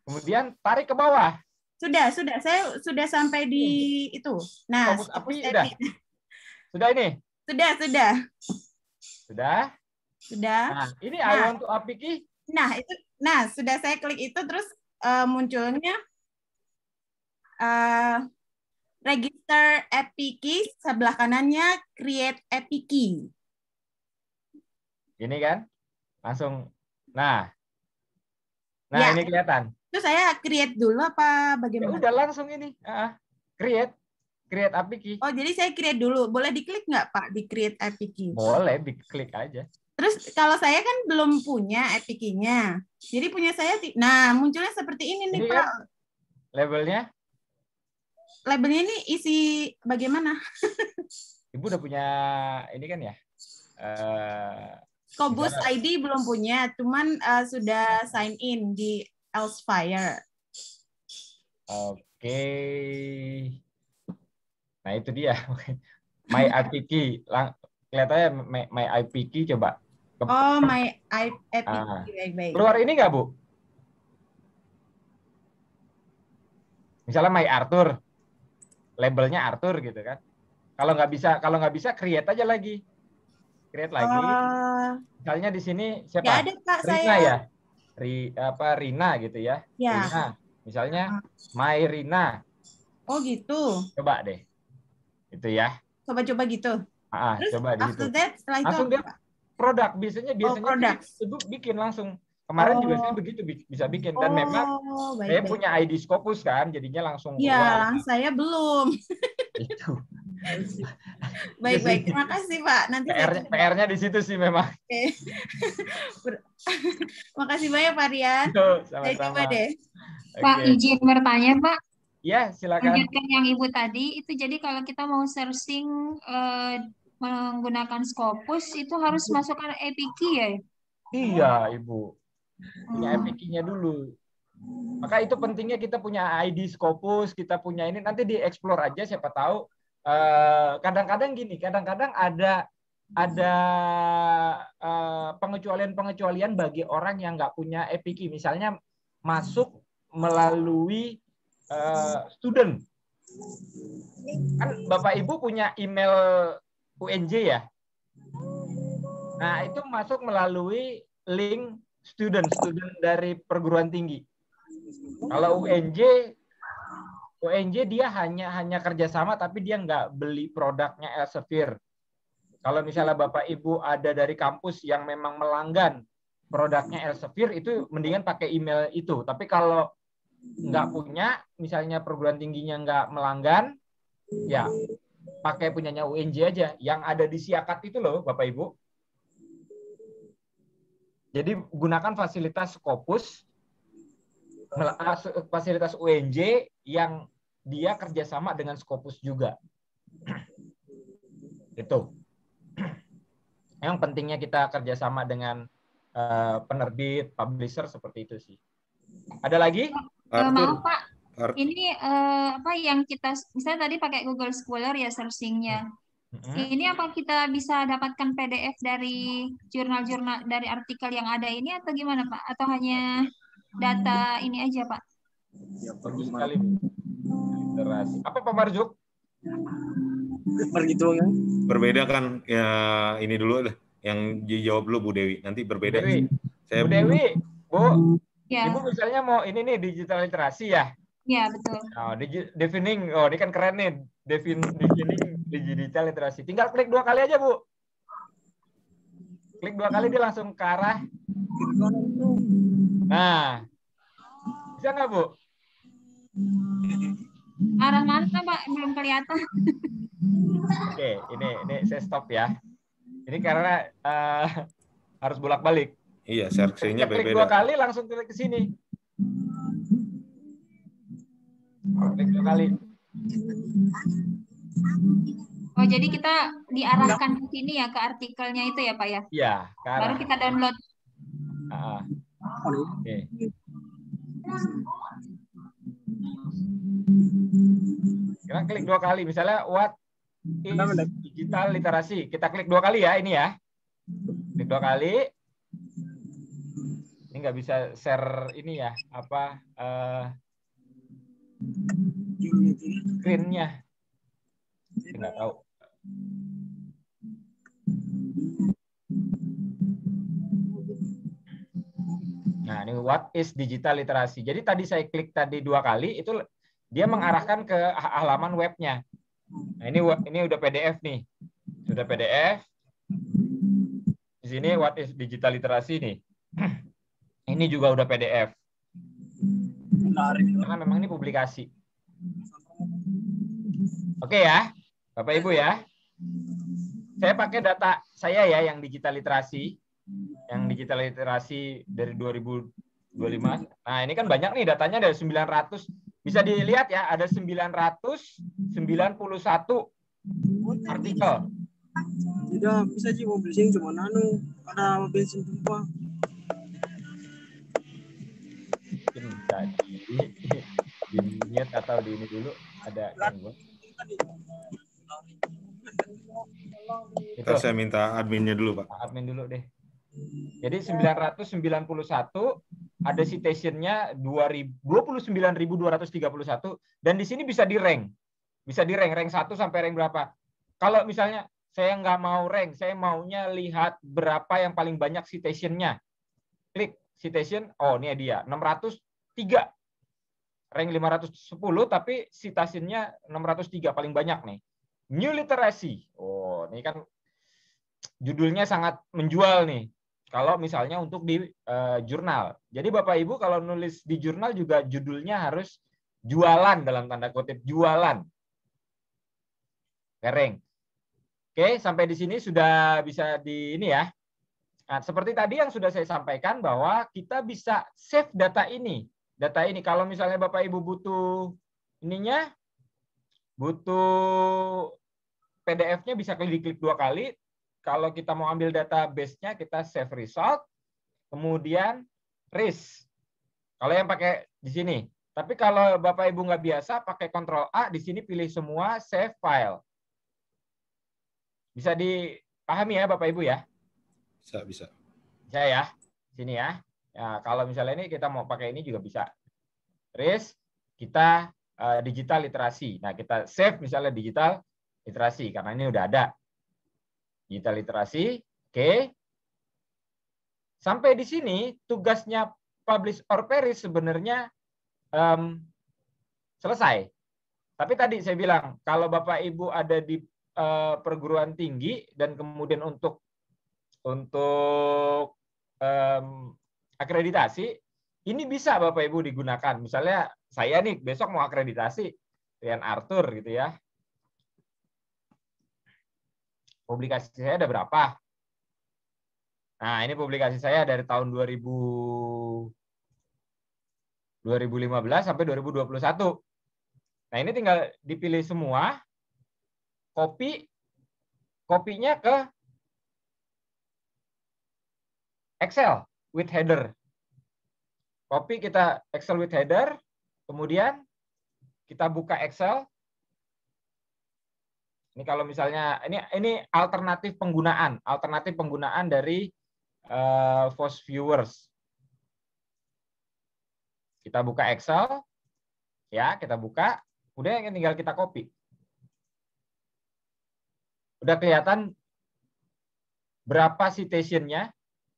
kemudian tarik ke bawah. Sudah. Saya sudah sampai di itu. Nah, Scopus API sudah. Sudah ini? Sudah. Nah, ini I want to API key. Nah, sudah saya klik itu terus munculnya register epic key, sebelah kanannya create epic key. Ini kan? Langsung. Nah, ya. Ini kelihatan. Itu saya create dulu apa bagaimana? Ya udah langsung ini. Create epic key. Oh, jadi saya create dulu. Boleh diklik nggak Pak di create epic key? Boleh, diklik aja. Terus kalau saya kan belum punya epic key-nya. Jadi punya saya, nah munculnya seperti ini nih Pak. Kan labelnya? Labelnya ini isi bagaimana? Ibu udah punya ini kan ya? Scopus ID belum punya, cuman sudah sign in di Elsevier. Oke. Nah itu dia. My epic key. Kelihatannya my epic key coba. Oh, my epic key. Baik. Keluar ini nggak, Bu? Misalnya my Arthur. Labelnya Arthur gitu kan. Kalau nggak bisa create aja lagi. Create lagi. Misalnya di sini siapa? Ya ada, Pak, Rina saya. ya? Rina gitu ya. Ya. Rina. Misalnya my Rina. Oh gitu. Coba deh. Itu ya. Coba-coba gitu. Terus coba di situ. Setelah itu langsung dia produk biasanya produk. bikin langsung. Kemarin juga saya begitu bisa bikin dan memang saya punya ID Scopus kan, jadinya langsung keluar. Ya, saya belum. Itu. Baik. Terima kasih Pak. Nanti PR-nya di situ sih memang. Oke. Makasih banyak Pak Rian. Saya coba deh. Pak, izin bertanya Pak. Ya, silakan. Lanjutkan yang Ibu tadi, itu jadi kalau kita mau searching menggunakan Scopus, itu harus masukkan epic key ya? Iya, Ibu. Punya epic key-nya dulu. Maka itu pentingnya kita punya ID Scopus, kita punya ini, nanti di-explore aja, siapa tahu. Kadang-kadang gini, kadang-kadang ada pengecualian bagi orang yang nggak punya epic key. Misalnya masuk melalui student. Kan Bapak Ibu punya email UNJ ya. Nah, itu masuk melalui link student dari perguruan tinggi. Kalau UNJ dia hanya kerjasama, tapi dia nggak beli produknya Elsevier. Kalau misalnya Bapak Ibu ada dari kampus yang memang melanggan produknya Elsevier, itu mendingan pakai email itu. Tapi kalau nggak punya, misalnya perguruan tingginya nggak melanggan, ya pakai punyanya UNJ aja. Yang ada di Siakat itu loh, Bapak Ibu. Jadi gunakan fasilitas Scopus, fasilitas UNJ yang dia kerjasama dengan Scopus juga. Itu. Yang pentingnya kita kerjasama dengan penerbit, publisher, seperti itu sih. Ada lagi? Maaf Pak, ini apa yang kita, misalnya tadi pakai Google Scholar ya searchingnya. Ini apa kita bisa dapatkan PDF dari jurnal-jurnal, dari artikel yang ada ini atau gimana Pak? Atau hanya data ini aja Pak? Ya, bagus sekali Bu. Literasi. Apa Pak Marjuk? Perhitungan. Berbeda kan ya, ini dulu lah yang dijawab dulu Bu Dewi. Nanti berbeda. Bu Dewi, Bu. Ya. Ibu misalnya mau ini nih digital literasi ya? Iya, betul. Oh, defining. Oh, ini kan keren nih. Defining digital literasi. Tinggal klik 2 kali aja, Bu. Klik 2 kali dia langsung ke arah. Nah. Bisa nggak, Bu? Arah mana Pak? Belum kelihatan. Oke, ini saya stop ya. Ini karena harus bolak-balik. Iya, searchingnya klik berbeda. 2 kali langsung klik ke sini. Klik 2 kali. Oh, jadi kita diarahkan ke sini ya, ke artikelnya itu ya Pak ya? Iya, ke arah. Baru kita download. Oke. Kita klik 2 kali, misalnya what is digital literasi. Kita klik 2 kali ya, ini ya. Klik 2 kali. Ini nggak bisa share ini ya, apa screen-nya. Nggak tahu. Nah, ini what is digital literasi. Jadi tadi saya klik tadi 2 kali, itu dia mengarahkan ke halaman webnya. Nah, ini udah PDF nih. Sudah PDF. Di sini what is digital literasi nih. Ini juga udah PDF. Karena memang ini publikasi. Oke ya, Bapak Ibu ya. Saya pakai data saya ya yang digital literasi. Yang digital literasi dari 2025. Nah, ini kan banyak nih datanya, dari 900. Bisa dilihat ya, ada 991 artikel. Tidak bisa sih mau beli cuma ada bensin tumpah. Bisa di-mute atau di ini dulu, ada gangguan. Itu saya minta adminnya dulu, Pak. Admin dulu deh. Jadi 991 ada citation-nya 29.231 dan di sini bisa di-rank. Bisa di-rank 1 sampai rank berapa. Kalau misalnya saya nggak mau rank, saya maunya lihat berapa yang paling banyak citation-nya. Klik citation, oh ini dia, 603. Rank 510 tapi citation-nya 603 paling banyak nih. New Literacy. Oh, ini kan judulnya sangat menjual nih. Kalau misalnya untuk di jurnal. Jadi Bapak Ibu kalau nulis di jurnal juga judulnya harus jualan dalam tanda kutip, jualan. Kering. Oke, sampai di sini sudah bisa di ini ya. Nah, seperti tadi yang sudah saya sampaikan bahwa kita bisa save data ini. Data ini kalau misalnya Bapak Ibu butuh ininya, butuh PDF-nya bisa diklik 2 kali. Kalau kita mau ambil database-nya, kita save result, kemudian RIS. Kalau yang pakai di sini. Tapi kalau Bapak Ibu nggak biasa, pakai Ctrl A, di sini pilih semua, save file. Bisa dipahami ya Bapak Ibu ya? Bisa. Bisa ya, sini ya. Ya, kalau misalnya ini kita mau pakai ini juga bisa. RIS, kita digital literasi. Nah, kita save misalnya digital literasi, karena ini udah ada. Digital literasi, oke. Sampai di sini tugasnya publish or perish sebenarnya selesai. Tapi tadi saya bilang, kalau Bapak Ibu ada di perguruan tinggi dan kemudian untuk akreditasi, ini bisa Bapak Ibu digunakan. Misalnya saya nih besok mau akreditasi Rian Arthur gitu ya. Publikasi saya ada berapa? Nah, ini publikasi saya dari tahun 2015 sampai 2021. Nah, ini tinggal dipilih semua, kopinya ke Excel with header. Copy kita Excel with header, kemudian kita buka Excel. Ini kalau misalnya ini alternatif penggunaan dari Force Viewers. Kita buka Excel, ya kita buka, udah tinggal kita copy. Udah kelihatan berapa citation-nya.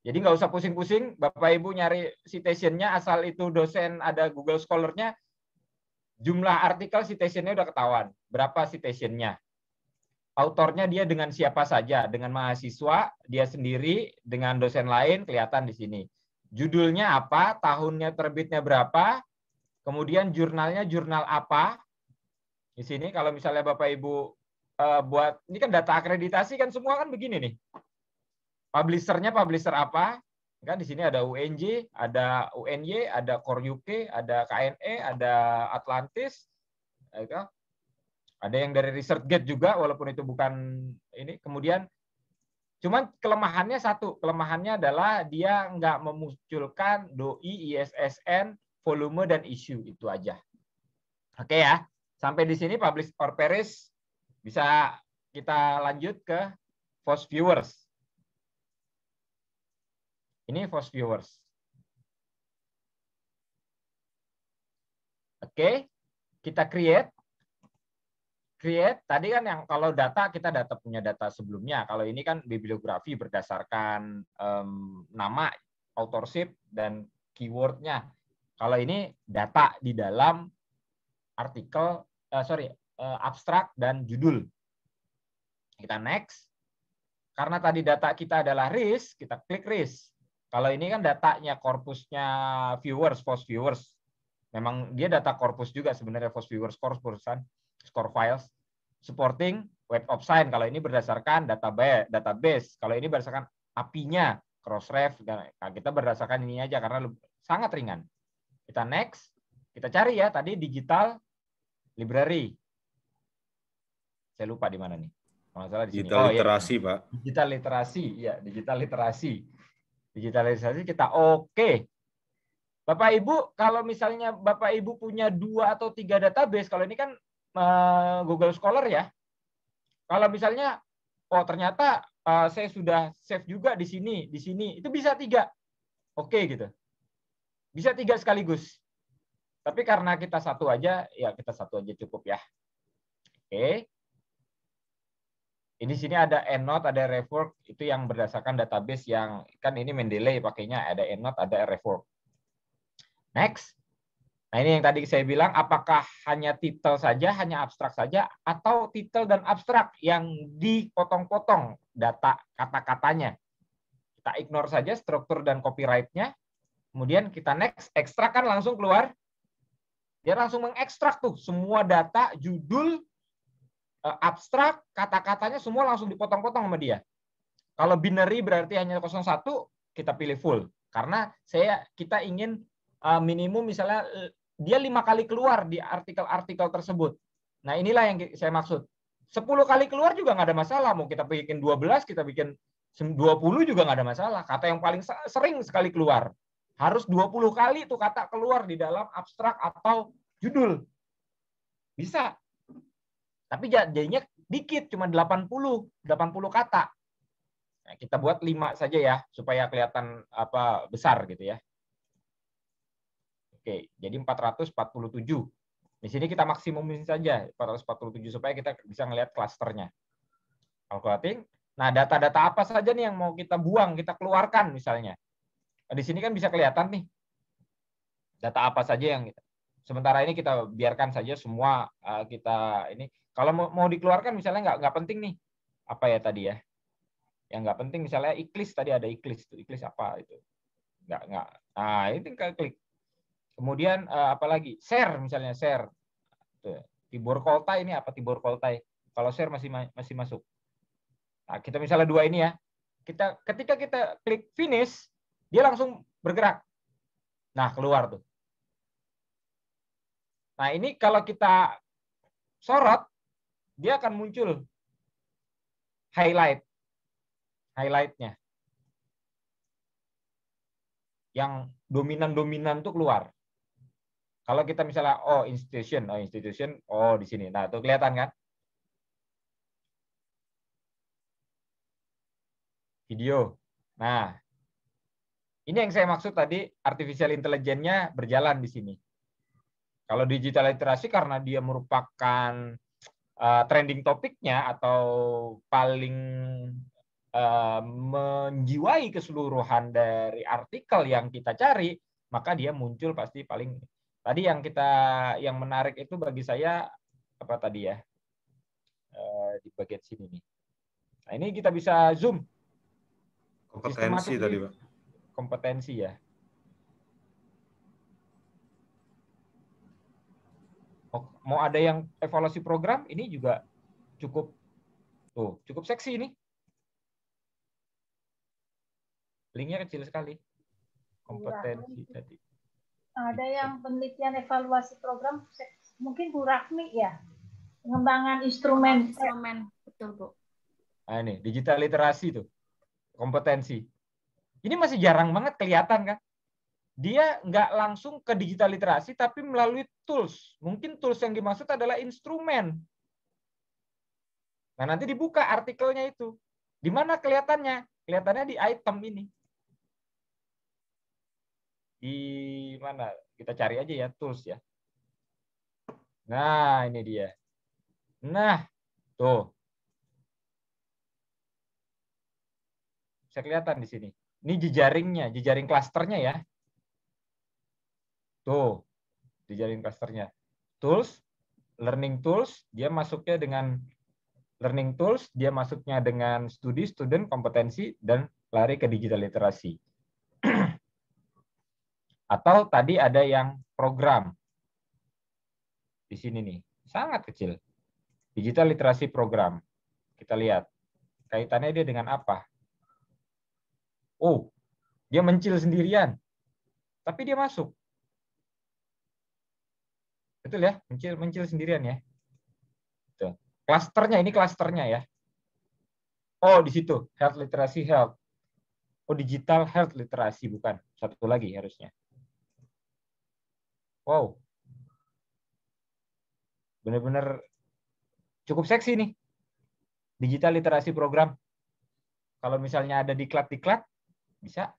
Jadi nggak usah pusing-pusing, Bapak Ibu nyari citation-nya, asal itu dosen ada Google Scholar-nya, jumlah artikel citation-nya udah ketahuan. Berapa citation-nya. Autornya dia dengan siapa saja, dengan mahasiswa, dia sendiri, dengan dosen lain, kelihatan di sini. Judulnya apa, tahunnya terbitnya berapa, kemudian jurnalnya jurnal apa. Di sini kalau misalnya Bapak Ibu buat, ini kan data akreditasi kan semua kan begini nih. Publisher-nya publisher apa? Kan di sini ada UNJ, ada UNY, ada Core UK, ada KNE, ada Atlantis. Ada yang dari ResearchGate juga, walaupun itu bukan ini. Kemudian, cuman kelemahannya satu. Kelemahannya adalah dia nggak memunculkan DOI, ISSN, volume, dan issue. Itu aja. Oke ya. Sampai di sini publish or perish. Bisa kita lanjut ke Force Viewers. Ini Force Viewers. Oke. Kita create. Tadi kan yang kalau data kita punya data sebelumnya. Kalau ini kan bibliografi berdasarkan nama, authorship, dan keywordnya. Kalau ini data di dalam artikel, abstrak dan judul. Kita next. Karena tadi data kita adalah RIS, kita klik RIS. Kalau ini kan datanya korpusnya viewers, Force Viewers. Memang dia data korpus juga sebenarnya Force Viewers korpusan. Score files, supporting Web of Science. Kalau ini berdasarkan database. Kalau ini berdasarkan API-nya, Crossref. Kita berdasarkan ini aja karena sangat ringan. Kita next. Kita cari ya tadi digital library. Saya lupa di mana nih. Kalau salah di sini. Digital literasi, ya. Pak. Digital literasi, ya, digital literasi. Digital literasi kita oke. Bapak Ibu, kalau misalnya Bapak Ibu punya 2 atau 3 database, kalau ini kan Google Scholar ya. Kalau misalnya, oh ternyata saya sudah save juga di sini, itu bisa 3. Oke gitu. Bisa 3 sekaligus. Tapi karena kita satu aja, ya kita satu aja cukup ya. Oke. Ini sini ada EndNote, ada RefWork, itu yang berdasarkan database yang kan ini Mendeley pakainya, ada EndNote, ada RefWork. Next. Nah ini yang tadi saya bilang, apakah hanya titel saja, hanya abstrak saja, atau titel dan abstrak yang dipotong-potong data kata-katanya. Kita ignore saja struktur dan copyright-nya, kemudian kita next, ekstrak kan langsung keluar. Dia langsung mengekstrak tuh semua data, judul, abstrak, kata-katanya semua langsung dipotong-potong sama dia. Kalau binary berarti hanya 01, kita pilih full. Karena kita ingin minimum misalnya dia 5 kali keluar di artikel-artikel tersebut. Nah inilah yang saya maksud. 10 kali keluar juga nggak ada masalah. Mau kita bikin 12, kita bikin 20 juga nggak ada masalah. Kata yang paling sering sekali keluar. Harus 20 kali itu kata keluar di dalam abstrak atau judul. Bisa. Tapi jadinya dikit, cuma 80 kata. Nah, kita buat 5 saja ya, supaya kelihatan besar gitu ya. Oke, jadi 447. Di sini kita maksimumin saja 447 supaya kita bisa ngelihat klasternya. Calculating. Nah, data-data apa saja nih yang mau kita buang, kita keluarkan misalnya. Nah, di sini kan bisa kelihatan nih data apa saja yang sementara ini kita biarkan saja semua kita ini. Kalau mau dikeluarkan misalnya nggak penting nih apa ya tadi ya, yang nggak penting misalnya iklis, tadi ada iklis, iklis apa itu nggak. Nah itu klik. Kemudian apalagi share, misalnya share. Tuh. Tibor Koltai ini apa, Tibor Koltai? Kalau share masih masuk. Nah, kita misalnya 2 ini ya. Ketika kita klik finish, dia langsung bergerak. Nah, keluar tuh. Nah, ini kalau kita sorot, dia akan muncul highlight-nya. Yang dominan-dominan tuh keluar. Kalau kita misalnya institution, di sini. Nah, tuh kelihatan kan? Video. Nah, ini yang saya maksud tadi, artificial intelligence-nya berjalan di sini. Kalau digital literasi karena dia merupakan trending topiknya atau paling menjiwai keseluruhan dari artikel yang kita cari, maka dia muncul pasti paling. Tadi yang menarik itu bagi saya apa tadi ya, di bagian sini nih. Nah, ini kita bisa zoom. Kompetensi tadi, Pak. Kompetensi ya. Mau ada yang evaluasi program, ini juga cukup seksi ini. Linknya kecil sekali. Kompetensi tadi. Ada yang penelitian evaluasi program, mungkin Bu Rahmi ya, pengembangan instrumen. Betul Bu. Nah ini digital literasi tuh, kompetensi. Ini masih jarang banget kelihatan kan? Dia nggak langsung ke digital literasi, tapi melalui tools. Mungkin tools yang dimaksud adalah instrumen. Nah nanti dibuka artikelnya itu. Di mana kelihatannya? Kelihatannya di item ini. Di mana? Kita cari aja ya tools ya. Nah, ini dia. Nah, tuh. Bisa kelihatan di sini. Ini jejaringnya, jejaring klasternya ya. Tuh, jejaring klasternya. Tools, learning tools, dia masuknya dengan learning tools, dia masuknya dengan studi, student, kompetensi, dan lari ke digital literasi. Atau tadi ada yang program. Di sini nih, sangat kecil. Digital literasi program. Kita lihat. Kaitannya dia dengan apa? Oh, dia mencil sendirian. Tapi dia masuk. Betul ya? Mencil sendirian ya. Tuh. Klasternya, ini klasternya ya. Oh, di situ. Health literacy health. Oh, digital health literasi, bukan. Satu lagi harusnya. Wow, benar-benar cukup seksi nih, digital literasi program. Kalau misalnya ada diklat, bisa,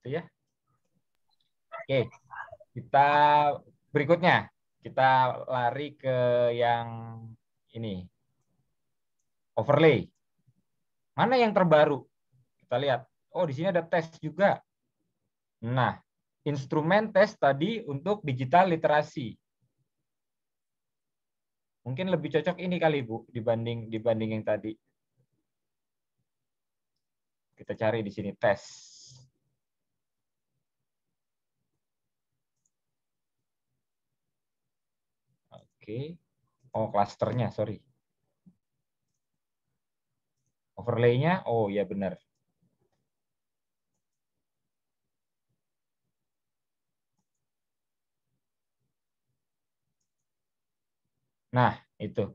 itu ya. Oke, kita berikutnya, kita lari ke yang ini, overlay. Mana yang terbaru? Kita lihat, oh di sini ada tes juga. Nah, instrumen tes tadi untuk digital literasi. Mungkin lebih cocok ini kali Bu dibanding yang tadi. Kita cari di sini tes. Oke. Oh, klasternya, sorry. Overlay-nya, oh ya benar. Nah, itu.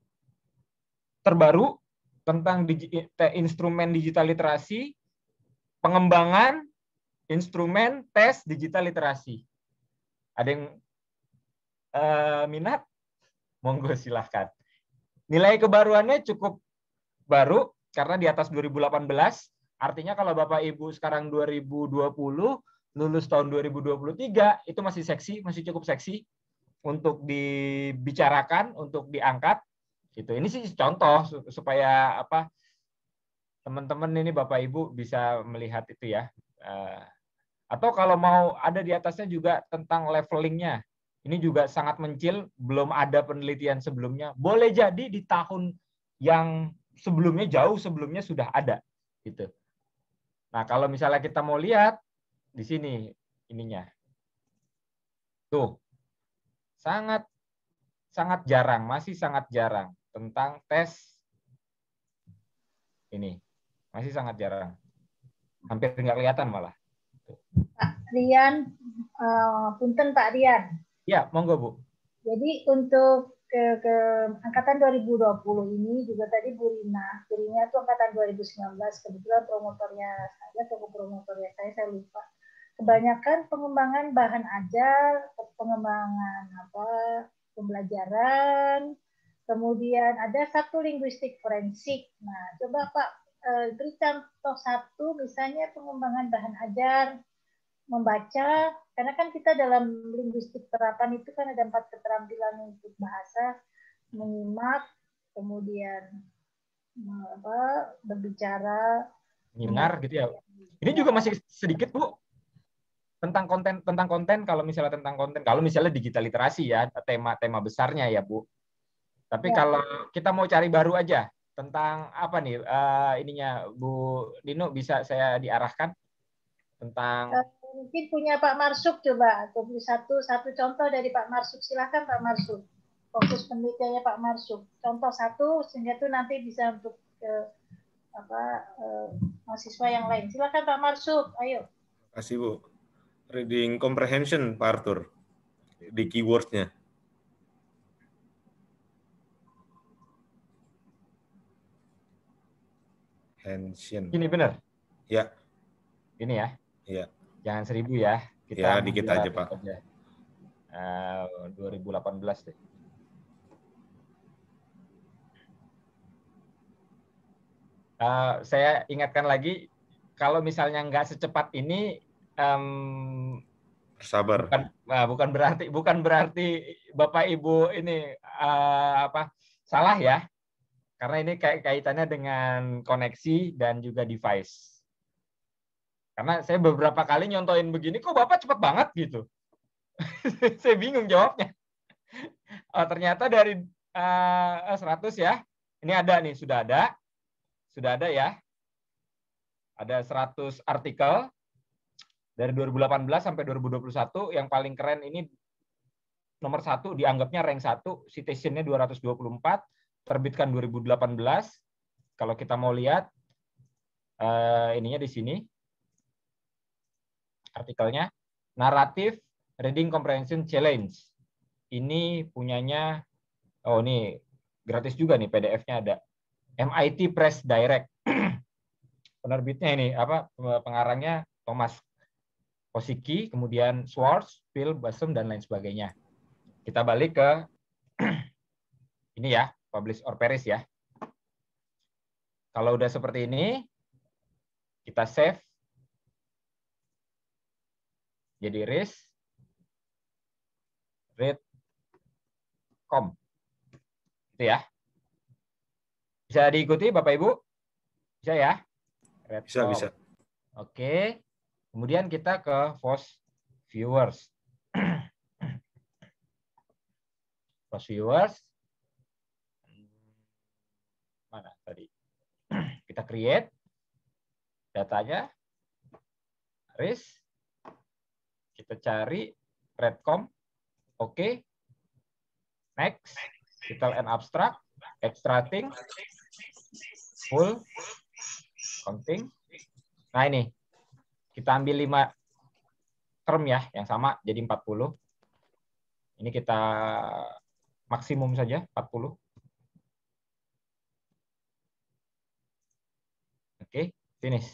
Terbaru tentang instrumen digital literasi, pengembangan instrumen tes digital literasi. Ada yang minat? Monggo silahkan. Nilai kebaruannya cukup baru karena di atas 2018. Artinya kalau Bapak Ibu sekarang 2020, lulus tahun 2023, itu masih seksi, masih cukup seksi untuk dibicarakan, untuk diangkat. Gitu. Ini sih contoh supaya teman-teman ini Bapak Ibu bisa melihat itu ya. Atau kalau mau ada di atasnya juga tentang levelingnya. Ini juga sangat mencil, belum ada penelitian sebelumnya. Boleh jadi di tahun yang sebelumnya, jauh sebelumnya sudah ada. Gitu. Nah, kalau misalnya kita mau lihat di sini ininya. Tuh. Sangat jarang, masih sangat jarang tentang tes ini. Masih sangat jarang. Hampir nggak kelihatan malah. Pak Rian, punten Pak Rian. Ya, monggo Bu. Jadi untuk ke angkatan 2020 ini juga tadi Bu Rina itu angkatan 2019, kebetulan promotornya saya lupa. Kebanyakan pengembangan bahan ajar, pengembangan pembelajaran, kemudian ada satu linguistik forensik. Nah, coba Pak beri contoh satu, misalnya pengembangan bahan ajar, membaca, karena kan kita dalam linguistik terapan itu kan ada 4 keterampilan untuk bahasa, menyimak, kemudian berbicara, mendengar gitu ya. Ini juga masih sedikit Bu tentang konten kalau misalnya digital literasi ya, tema besarnya ya Bu. Tapi kalau kita mau cari baru aja tentang apa nih ininya Bu Dino, bisa saya diarahkan tentang mungkin punya Pak Marsuk, coba satu contoh dari Pak Marsuk, silakan Pak Marsuk, fokus penelitiannya Pak Marsuk, contoh satu sehingga itu nanti bisa untuk mahasiswa yang lain. Silakan Pak Marsuk, ayo. Terima kasih Bu. Reading comprehension Pak Arthur di keywordnya. Comprehension. Ini benar? Ya. Ini ya? Iya. Jangan 1000 ya. Kita dikit aja Pak. 2018 deh. Saya ingatkan lagi, kalau misalnya nggak secepat ini, sabar. Bukan berarti Bapak Ibu ini salah ya, karena ini kaitannya dengan koneksi dan juga device. Karena saya beberapa kali nyontoin begini, kok Bapak cepat banget gitu. Saya bingung jawabnya. Ternyata dari 100 ya, ini ada nih, sudah ada ya. Ada 100 artikel dari 2018 sampai 2021. Yang paling keren ini nomor 1, dianggapnya rank 1, citation-nya 224, terbitkan 2018. Kalau kita mau lihat ininya di sini. Artikelnya Naratif Reading Comprehension Challenge. Ini punyanya, ini gratis juga nih, PDF-nya ada. MIT Press Direct. Penerbitnya ini pengarangnya Thomas Kosicki, kemudian Schwartz, Phil Bassem, dan lain sebagainya. Kita balik ke ini ya, publish or perish ya. Kalau udah seperti ini, kita save. Jadi read.com. Itu ya. Bisa diikuti Bapak Ibu? Bisa ya? Bisa. Oke. Kemudian kita ke Post Viewers. Post Viewers. Mana tadi? Kita create datanya. Kita cari Redcom. Oke. Next. Detail and abstract. Extracting. Full. Counting. Nah ini. Kita ambil 5 term ya, yang sama, jadi 40. Ini kita maksimum saja, 40. Oke, finish.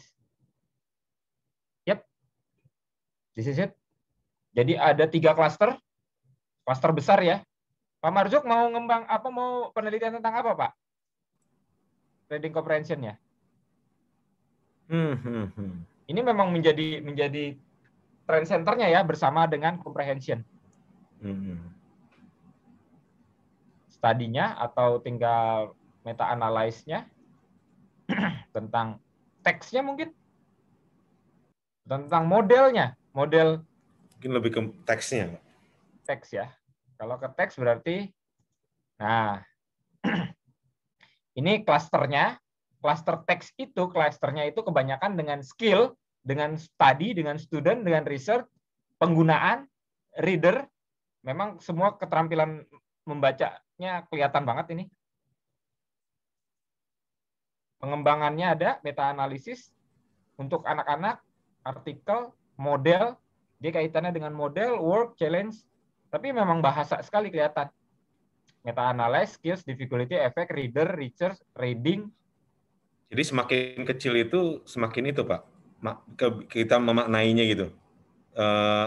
Yep. This is it. Jadi ada 3 klaster besar ya. Pak Marzuk mau penelitian tentang apa Pak? Reading comprehension-nya. Ini memang menjadi trend center-nya ya, bersama dengan comprehension. Studinya atau tinggal meta-analyze-nya tentang teksnya mungkin, tentang modelnya model Mungkin lebih ke teksnya. teks ya. Kalau ke teks berarti, nah ini klasternya, klaster teks itu, klasternya itu kebanyakan dengan skill, dengan study, dengan student, dengan research, penggunaan, reader, memang semua keterampilan membacanya kelihatan banget ini. Pengembangannya ada, meta-analisis untuk anak-anak, artikel, model, dia kaitannya dengan model, work, challenge, tapi memang bahasa sekali kelihatan. Meta-analysis, skills, difficulty, effect, reader, research, reading. Jadi semakin kecil itu semakin itu Pak, kita memaknainya gitu.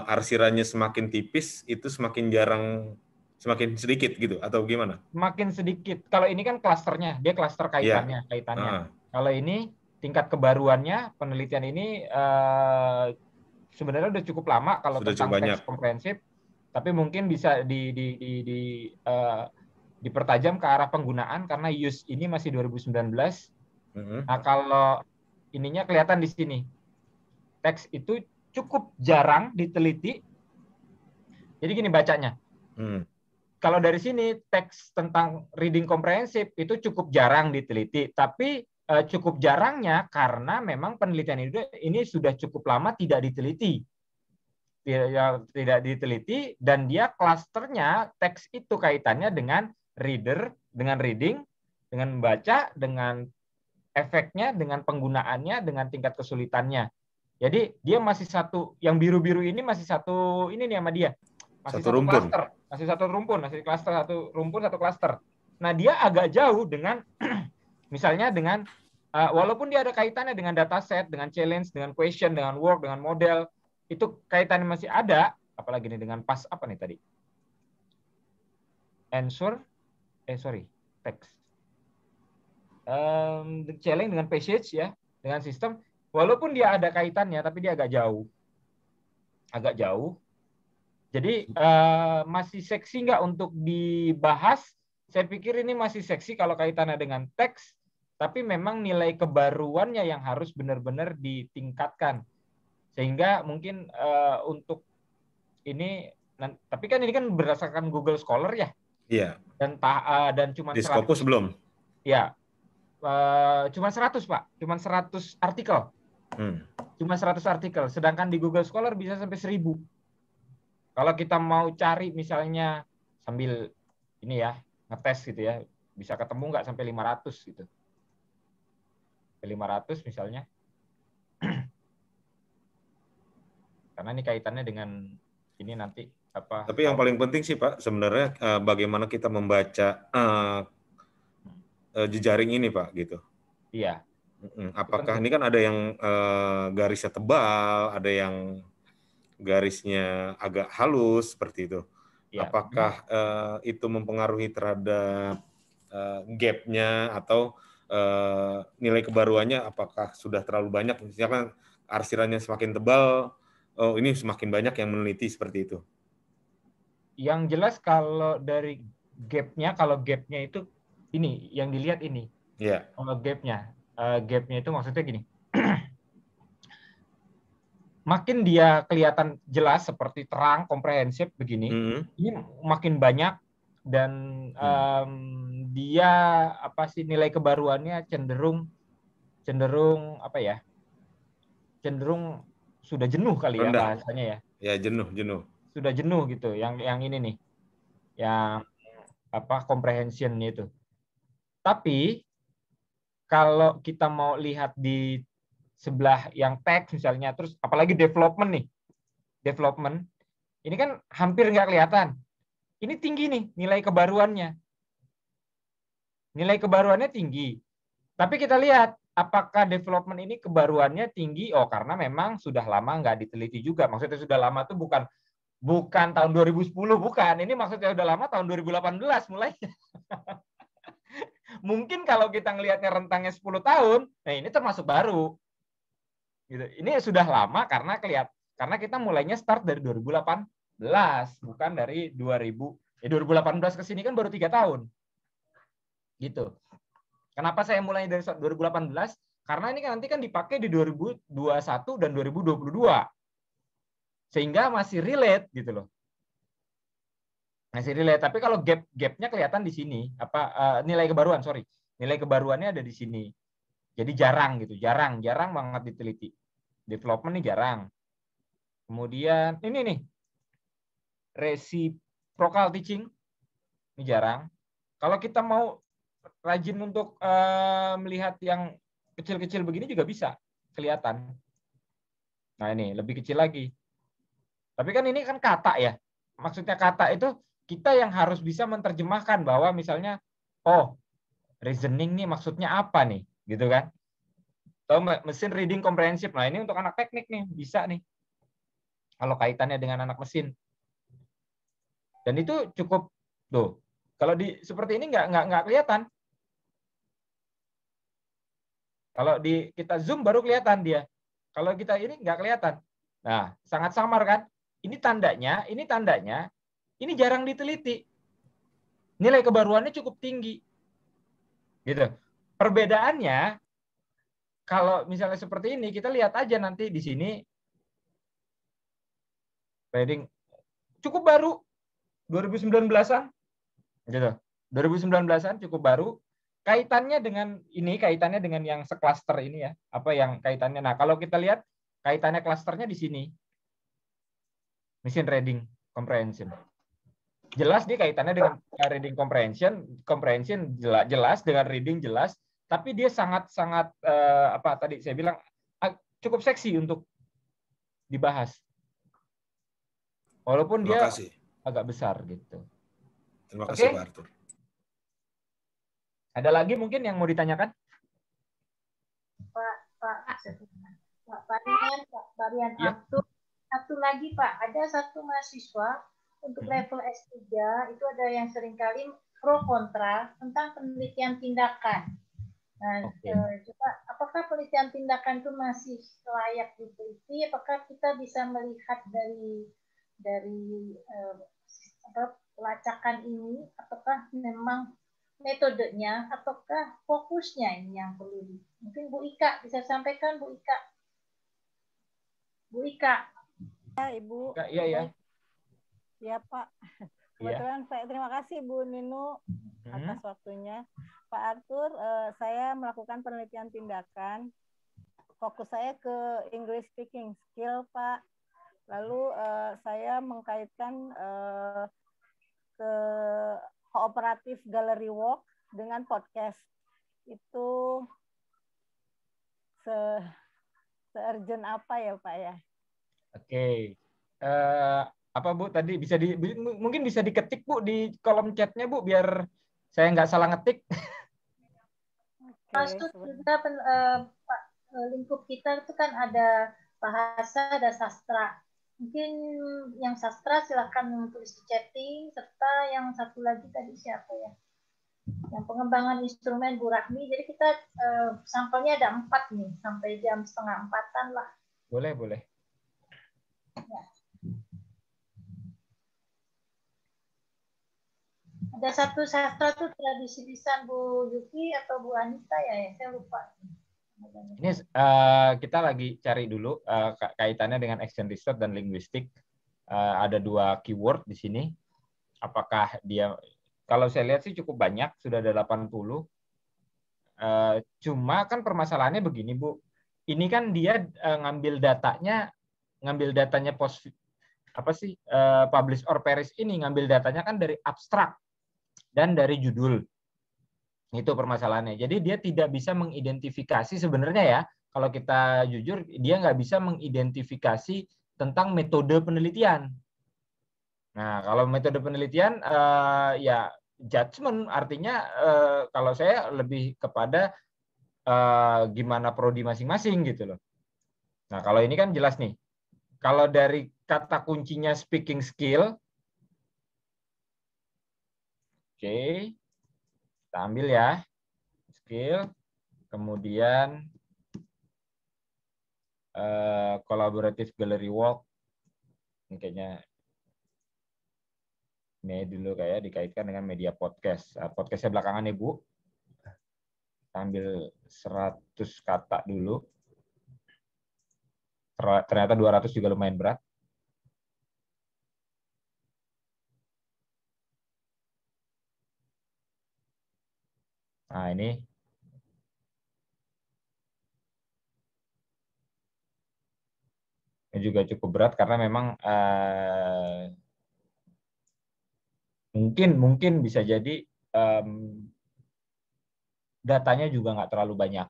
Arsirannya semakin tipis itu semakin jarang, semakin sedikit gitu atau gimana? Semakin sedikit. Kalau ini kan klasternya, dia klaster kaitannya. Kalau ini tingkat kebaruannya, penelitian ini sebenarnya udah cukup lama kalau sudah tentang teks komprehensif, tapi mungkin bisa dipertajam ke arah penggunaan karena use ini masih 2019. Nah, kalau ininya kelihatan di sini. Teks itu cukup jarang diteliti. Jadi gini bacanya. Kalau dari sini teks tentang reading komprehensif itu cukup jarang diteliti, tapi cukup jarangnya karena memang penelitian ini sudah cukup lama tidak diteliti. Tidak diteliti dan dia klasternya teks itu kaitannya dengan reader, dengan reading, dengan membaca, dengan efeknya, dengan penggunaannya, dengan tingkat kesulitannya. Jadi dia masih satu, yang biru-biru ini masih satu ini nih sama dia. Masih satu klaster, masih satu rumpun, masih klaster satu rumpun, satu klaster. Nah, dia agak jauh dengan misalnya dengan walaupun dia ada kaitannya dengan dataset, dengan challenge, dengan question, dengan work, dengan model, itu kaitannya masih ada, apalagi nih dengan pas apa nih tadi? Answer, text. Challenge dengan passage ya, dengan sistem, walaupun dia ada kaitannya, tapi dia agak jauh. Jadi masih seksi nggak untuk dibahas? Saya pikir ini masih seksi kalau kaitannya dengan teks, tapi memang nilai kebaruannya yang harus benar-benar ditingkatkan. Sehingga mungkin untuk ini, tapi kan ini kan berdasarkan Google Scholar ya. Iya. Dan cuma di Scopus belum? Ya. Cuma 100 Pak, cuma 100 artikel. Cuma 100 artikel, sedangkan di Google Scholar bisa sampai 1000. Kalau kita mau cari misalnya sambil ini ya, ngetes gitu ya, bisa ketemu nggak sampai 500 gitu. 500 misalnya. Karena ini kaitannya dengan ini nanti apa. Tapi yang paling penting sih Pak, sebenarnya bagaimana kita membaca jejaring ini Pak gitu. Iya. Apakah ini kan ada yang garisnya tebal, ada yang garisnya agak halus seperti itu. Ya. Apakah itu mempengaruhi terhadap gap-nya atau nilai kebaruannya? Apakah sudah terlalu banyak? Misalkan arsirannya semakin tebal, ini semakin banyak yang meneliti seperti itu. Yang jelas kalau dari gap-nya, kalau gap-nya itu ini yang dilihat ini. Iya. Kalau gap-nya itu maksudnya gini. Makin dia kelihatan jelas seperti terang, komprehensif begini, ini makin banyak dan dia nilai kebaruannya cenderung apa ya? Cenderung sudah jenuh kali ya bahasanya ya. Ya, jenuh. Sudah jenuh gitu. Yang ini nih. Yang comprehension-nya itu. Tapi kalau kita mau lihat di sebelah yang teks misalnya, terus apalagi development nih. Development. Ini kan hampir nggak kelihatan. Ini tinggi nih nilai kebaruannya. Nilai kebaruannya tinggi. Tapi kita lihat apakah development ini kebaruannya tinggi? Oh, karena memang sudah lama nggak diteliti juga. Maksudnya sudah lama tuh bukan tahun 2010, bukan. Ini maksudnya sudah lama tahun 2018 mulainya. Mungkin kalau kita ngelihatnya rentangnya 10 tahun, nah ini termasuk baru. Gitu. Ini sudah lama karena kita mulainya start dari 2018, bukan dari 2018 ke sini kan baru 3 tahun. Gitu. Kenapa saya mulai dari 2018? Karena ini kan nanti kan dipakai di 2021 dan 2022. sehingga masih relate gitu loh. Masih relate. Tapi kalau gapnya kelihatan di sini. Nilai kebaruan, sorry. Nilai kebaruannya ada di sini. Jadi jarang gitu, jarang banget diteliti. Development nih jarang. Kemudian ini nih, reciprocal teaching ini jarang. Kalau kita mau rajin untuk melihat yang kecil-kecil begini juga bisa kelihatan. Nah ini lebih kecil lagi. Tapi kan ini kan kata ya. Maksudnya kata itu kita yang harus bisa menerjemahkan bahwa misalnya, oh reasoning nih maksudnya apa nih, gitu kan? Atau mesin reading comprehensive. Nah ini untuk anak teknik nih bisa nih. Kalau kaitannya dengan anak mesin. Dan itu cukup tuh. Kalau seperti ini nggak kelihatan. Kalau kita zoom baru kelihatan dia. Kalau kita ini nggak kelihatan. Nah, sangat samar kan? Ini tandanya, ini jarang diteliti. Nilai kebaruannya cukup tinggi. Gitu. Perbedaannya, kalau misalnya seperti ini, kita lihat aja nanti di sini. Reading cukup baru. 2019-an. Gitu. 2019-an cukup baru. Kaitannya dengan yang seklaster ini ya. Apa yang kaitannya? Nah, kalau kita lihat kaitannya klasternya di sini. Machine reading comprehension. Jelas dia kaitannya dengan reading comprehension jelas dengan reading jelas, tapi dia sangat tadi saya bilang cukup seksi untuk dibahas. Walaupun dia agak besar gitu. Terima kasih Pak Arthur. Ada lagi mungkin yang mau ditanyakan? Pak Rian ya. Arthur. Satu lagi Pak, ada satu mahasiswa untuk level S3 itu ada yang seringkali pro kontra tentang penelitian tindakan. Nah, coba apakah penelitian tindakan itu masih layak diteliti? Apakah kita bisa melihat dari pelacakan ini, apakah memang metodenya, ataukah fokusnya ini yang perlu? Mungkin Bu Ika bisa sampaikan, Bu Ika. Bu Ika. Ya, Ibu. Iya. Ya, Pak. Kebetulan saya terima kasih Bu Ninu atas waktunya. Pak Arthur, saya melakukan penelitian tindakan. Fokus saya ke English speaking skill, Pak. Lalu saya mengkaitkan ke kooperatif gallery walk dengan podcast. Itu se-urgent apa ya, Pak ya? Oke. Apa Bu tadi mungkin bisa diketik Bu di kolom chatnya Bu biar saya nggak salah ngetik. Masuk juga Pak, lingkup kita itu kan ada bahasa, ada sastra. Mungkin yang sastra silahkan tulis di chatting, serta yang satu lagi tadi siapa ya? Yang pengembangan instrumen Bu Rahmi. Jadi kita sampelnya ada 4 nih, sampai jam 3:30 lah. Boleh. Ya. Ada satu sastra tuh tradisi lisan Bu Yuki atau Bu Anita ya, saya lupa. Ini kita lagi cari dulu kaitannya dengan action research dan linguistik. Ada 2 keyword di sini. Apakah dia, kalau saya lihat sih cukup banyak, sudah ada 80. Cuma kan permasalahannya begini Bu. Ini kan dia ngambil datanya publish or perish ini ngambil datanya kan dari abstrak dan dari judul. Itu permasalahannya. Jadi dia tidak bisa mengidentifikasi sebenarnya ya, kalau kita jujur, dia nggak bisa mengidentifikasi tentang metode penelitian. Nah, kalau metode penelitian ya judgment, artinya kalau saya lebih kepada gimana prodi masing-masing gitu loh. Nah, kalau ini kan jelas nih. Kalau dari kata kuncinya speaking skill, oke, kita ambil ya, skill, kemudian collaborative gallery walk, ini kayaknya ini dulu kayak dikaitkan dengan media podcast. Podcastnya belakangan ya Bu, kita ambil 100 kata dulu. Ternyata 200 juga lumayan berat. Nah, ini juga cukup berat karena memang mungkin bisa jadi datanya juga nggak terlalu banyak.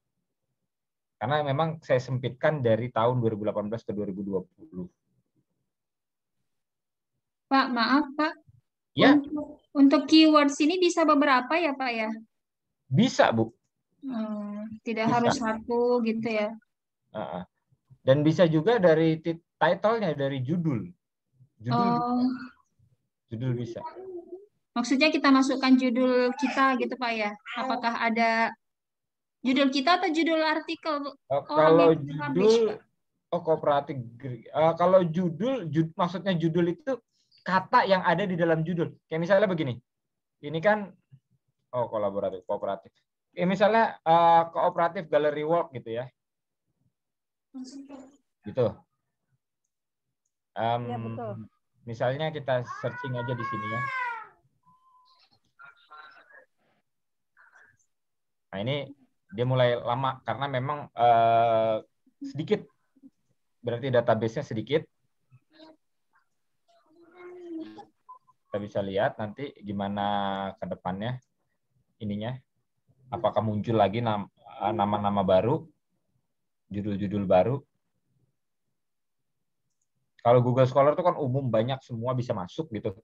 Karena memang saya sempitkan dari tahun 2018 ke 2020. Pak, maaf Pak. Ya. Untuk keywords ini bisa beberapa ya Pak ya? Bisa, Bu. Tidak bisa. harus satu gitu ya? Dan bisa juga dari title-nya, dari judul. Judul bisa. Maksudnya kita masukkan judul kita gitu Pak ya? Apakah ada judul kita atau judul artikel kalau judul kooperatif. Kalau judul maksudnya judul itu kata yang ada di dalam judul. Kayak misalnya begini. Ini kan kolaboratif, kooperatif. Misalnya kooperatif gallery work gitu ya. Gitu. Ya, betul. Misalnya kita searching aja di sini ya. Nah, ini dia mulai lama karena memang sedikit, berarti database-nya sedikit. Kita bisa lihat nanti gimana ke depannya ininya. Apakah muncul lagi nama-nama baru, judul-judul baru. Kalau Google Scholar itu kan umum, banyak, semua bisa masuk gitu.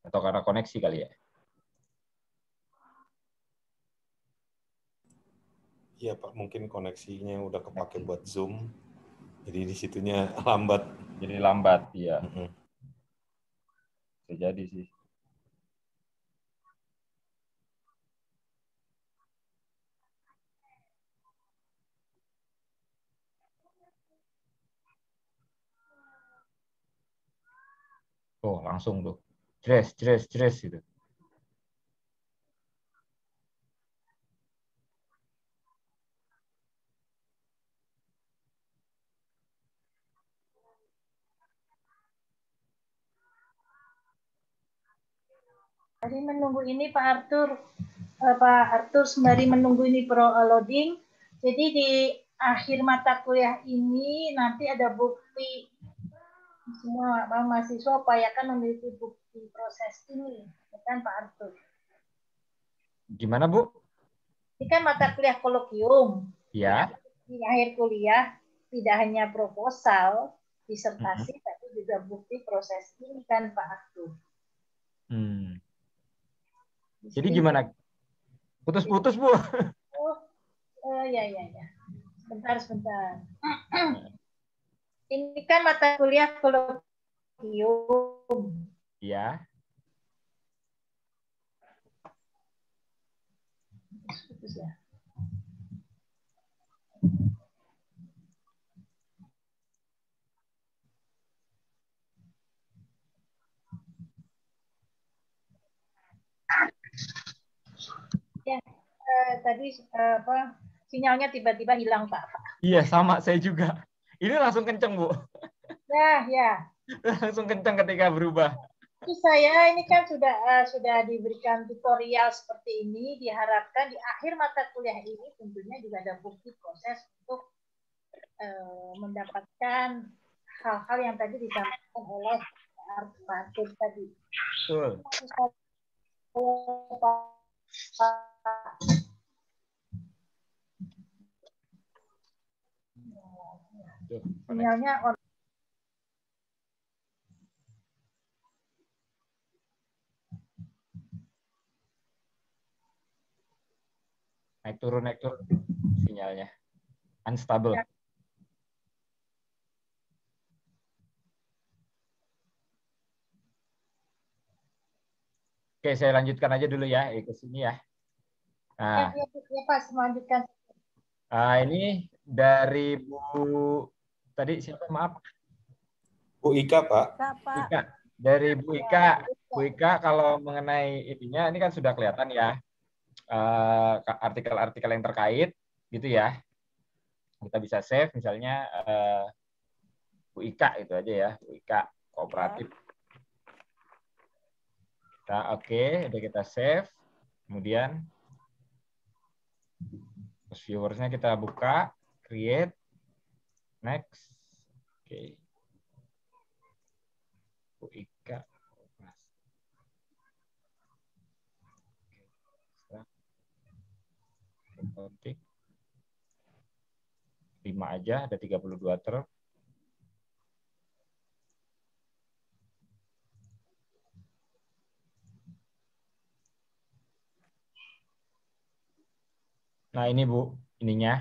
Atau karena koneksi kali ya? Iya Pak, mungkin koneksinya udah kepake buat Zoom. Jadi di situnya lambat. Jadi lambat, iya. Bisa jadi sih. Langsung tuh. Jres gitu. Jadi menunggu ini Pak Arthur sembari menunggu ini loading. Jadi di akhir mata kuliah ini nanti ada bukti, semua mahasiswa upayakan memiliki bukti proses ini, kan Pak Arthur? Gimana Bu? Ini kan mata kuliah kolokium. Ya. Di akhir kuliah tidak hanya proposal, disertasi, tapi juga bukti proses ini kan Pak Arthur. Jadi gimana? Putus-putus Bu? Ya. Sebentar. Ini kan mata kuliah kolokium. Ya. Putus ya. Ya, tadi sinyalnya tiba-tiba hilang Pak. Iya, sama saya juga. Ini langsung kenceng Bu. Ya. Langsung kenceng ketika berubah. Itu saya ini kan sudah diberikan tutorial seperti ini, diharapkan di akhir mata kuliah ini tentunya juga ada bukti proses untuk mendapatkan hal-hal yang tadi disampaikan oleh Pak Arthur tadi. Betul. Sinyalnya on. Naik turun sinyalnya. Unstable. Ya. Oke, saya lanjutkan aja dulu ya ke sini ya. Nah, ya Pak, melanjutkan. Ini dari Bu tadi siapa? Maaf. Bu Ika, Pak. Ika. Dari Bu Ika. Bu Ika, kalau mengenai ininya, ini kan sudah kelihatan ya artikel-artikel yang terkait, gitu ya. Kita bisa save, misalnya Bu Ika itu aja ya, Bu Ika kooperatif. Oke, udah kita save. Kemudian terus viewersnya kita buka, create, next. Oke. Ika. Oke. 5 aja, ada 32 term. Nah, ini Bu, ininya.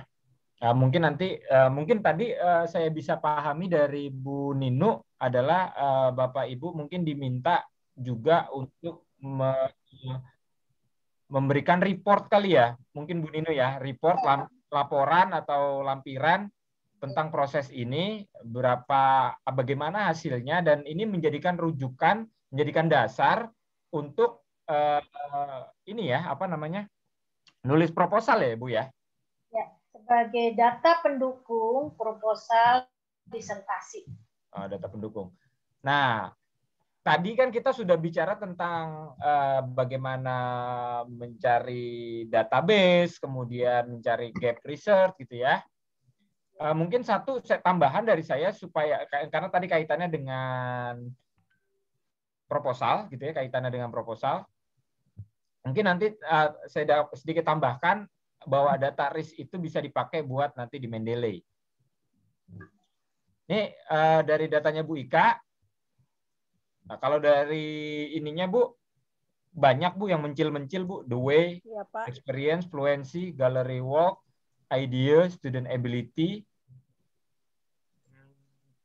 Mungkin nanti, mungkin tadi saya bisa pahami dari Bu Ninu adalah Bapak Ibu mungkin diminta juga untuk memberikan report kali ya, mungkin Bu Ninu ya, report, laporan atau lampiran tentang proses ini, bagaimana hasilnya, dan ini menjadikan rujukan, menjadikan dasar untuk ini ya, apa namanya, nulis proposal ya Bu ya. Ya, sebagai data pendukung proposal disertasi. Data pendukung. Nah, tadi kan kita sudah bicara tentang bagaimana mencari database, kemudian mencari gap research gitu ya. Mungkin satu tambahan dari saya supaya, karena tadi kaitannya dengan proposal gitu ya, kaitannya dengan proposal. Mungkin nanti saya sedikit tambahkan bahwa data risk itu bisa dipakai buat nanti di Mendeley. Ini dari datanya Bu Ika. Nah, kalau dari ininya Bu, banyak Bu yang mencil-mencil Bu. The way, Iya, Pak. experience, fluency, gallery walk, idea, student ability.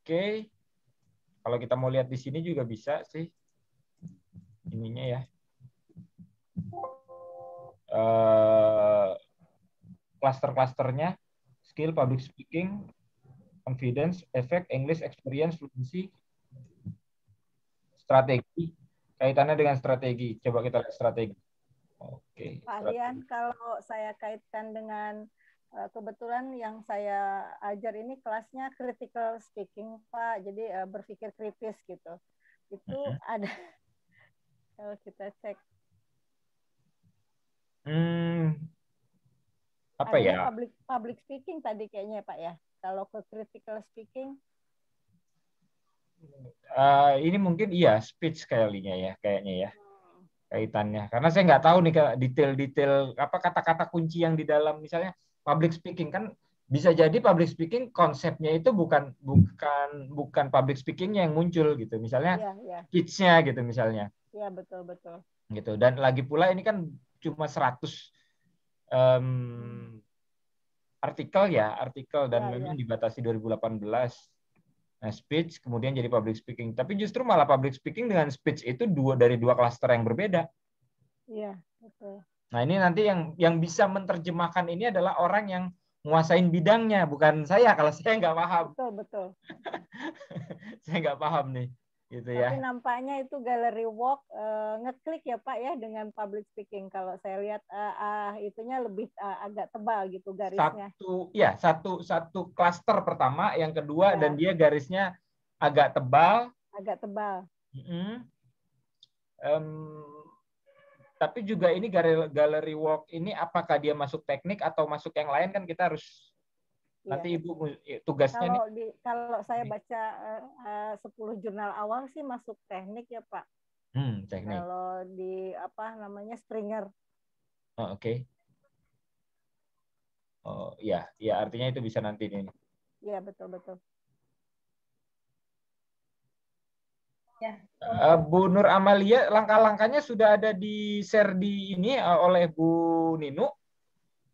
Oke. Kalau kita mau lihat di sini juga bisa sih. Ininya ya. Cluster-clusternya, skill, public speaking, confidence, effect, English, experience, fluency, strategi. Kaitannya dengan strategi. Coba kita lihat strategi. Oke. Pak Rian, kalau saya kaitkan dengan kebetulan yang saya ajar ini kelasnya critical speaking, Pak. Jadi berpikir kritis gitu. Itu ada, kalau kita cek. Apa ya? Public speaking tadi kayaknya Pak ya. Kalau ke critical speaking. Ini mungkin iya speech kayaknya ya. Kaitannya. Karena saya nggak tahu nih detail-detail apa kata-kata kunci yang di dalam misalnya public speaking, kan bisa jadi public speaking konsepnya itu bukan public speakingnya yang muncul gitu. Misalnya speech-nya gitu misalnya. Iya, betul. Gitu. Dan lagi pula ini kan cuma 100 artikel dan memang dibatasi 2018. Nah, speech kemudian jadi public speaking. Tapi justru malah public speaking dengan speech itu dari dua klaster yang berbeda. Iya, betul. Nah, ini nanti yang bisa menerjemahkan ini adalah orang yang nguasain bidangnya, bukan saya kalau saya nggak paham. Betul. Saya nggak paham nih. Gitu ya. Tapi nampaknya itu gallery walk ngeklik ya Pak ya dengan public speaking. Kalau saya lihat itunya lebih agak tebal gitu garisnya. Satu klaster pertama, yang kedua dan dia garisnya agak tebal. Tapi juga ini gallery walk ini apakah dia masuk teknik atau masuk yang lain, kan kita harus nanti Ibu tugasnya kalau saya baca 10 jurnal awal sih masuk teknik ya Pak. Teknik. Kalau di Springer. Oh, oke. Oh ya artinya itu bisa nanti nih. Iya, betul. Ya. Bu Nur Amalia, langkah-langkahnya sudah ada di share di ini oleh Bu Ninu.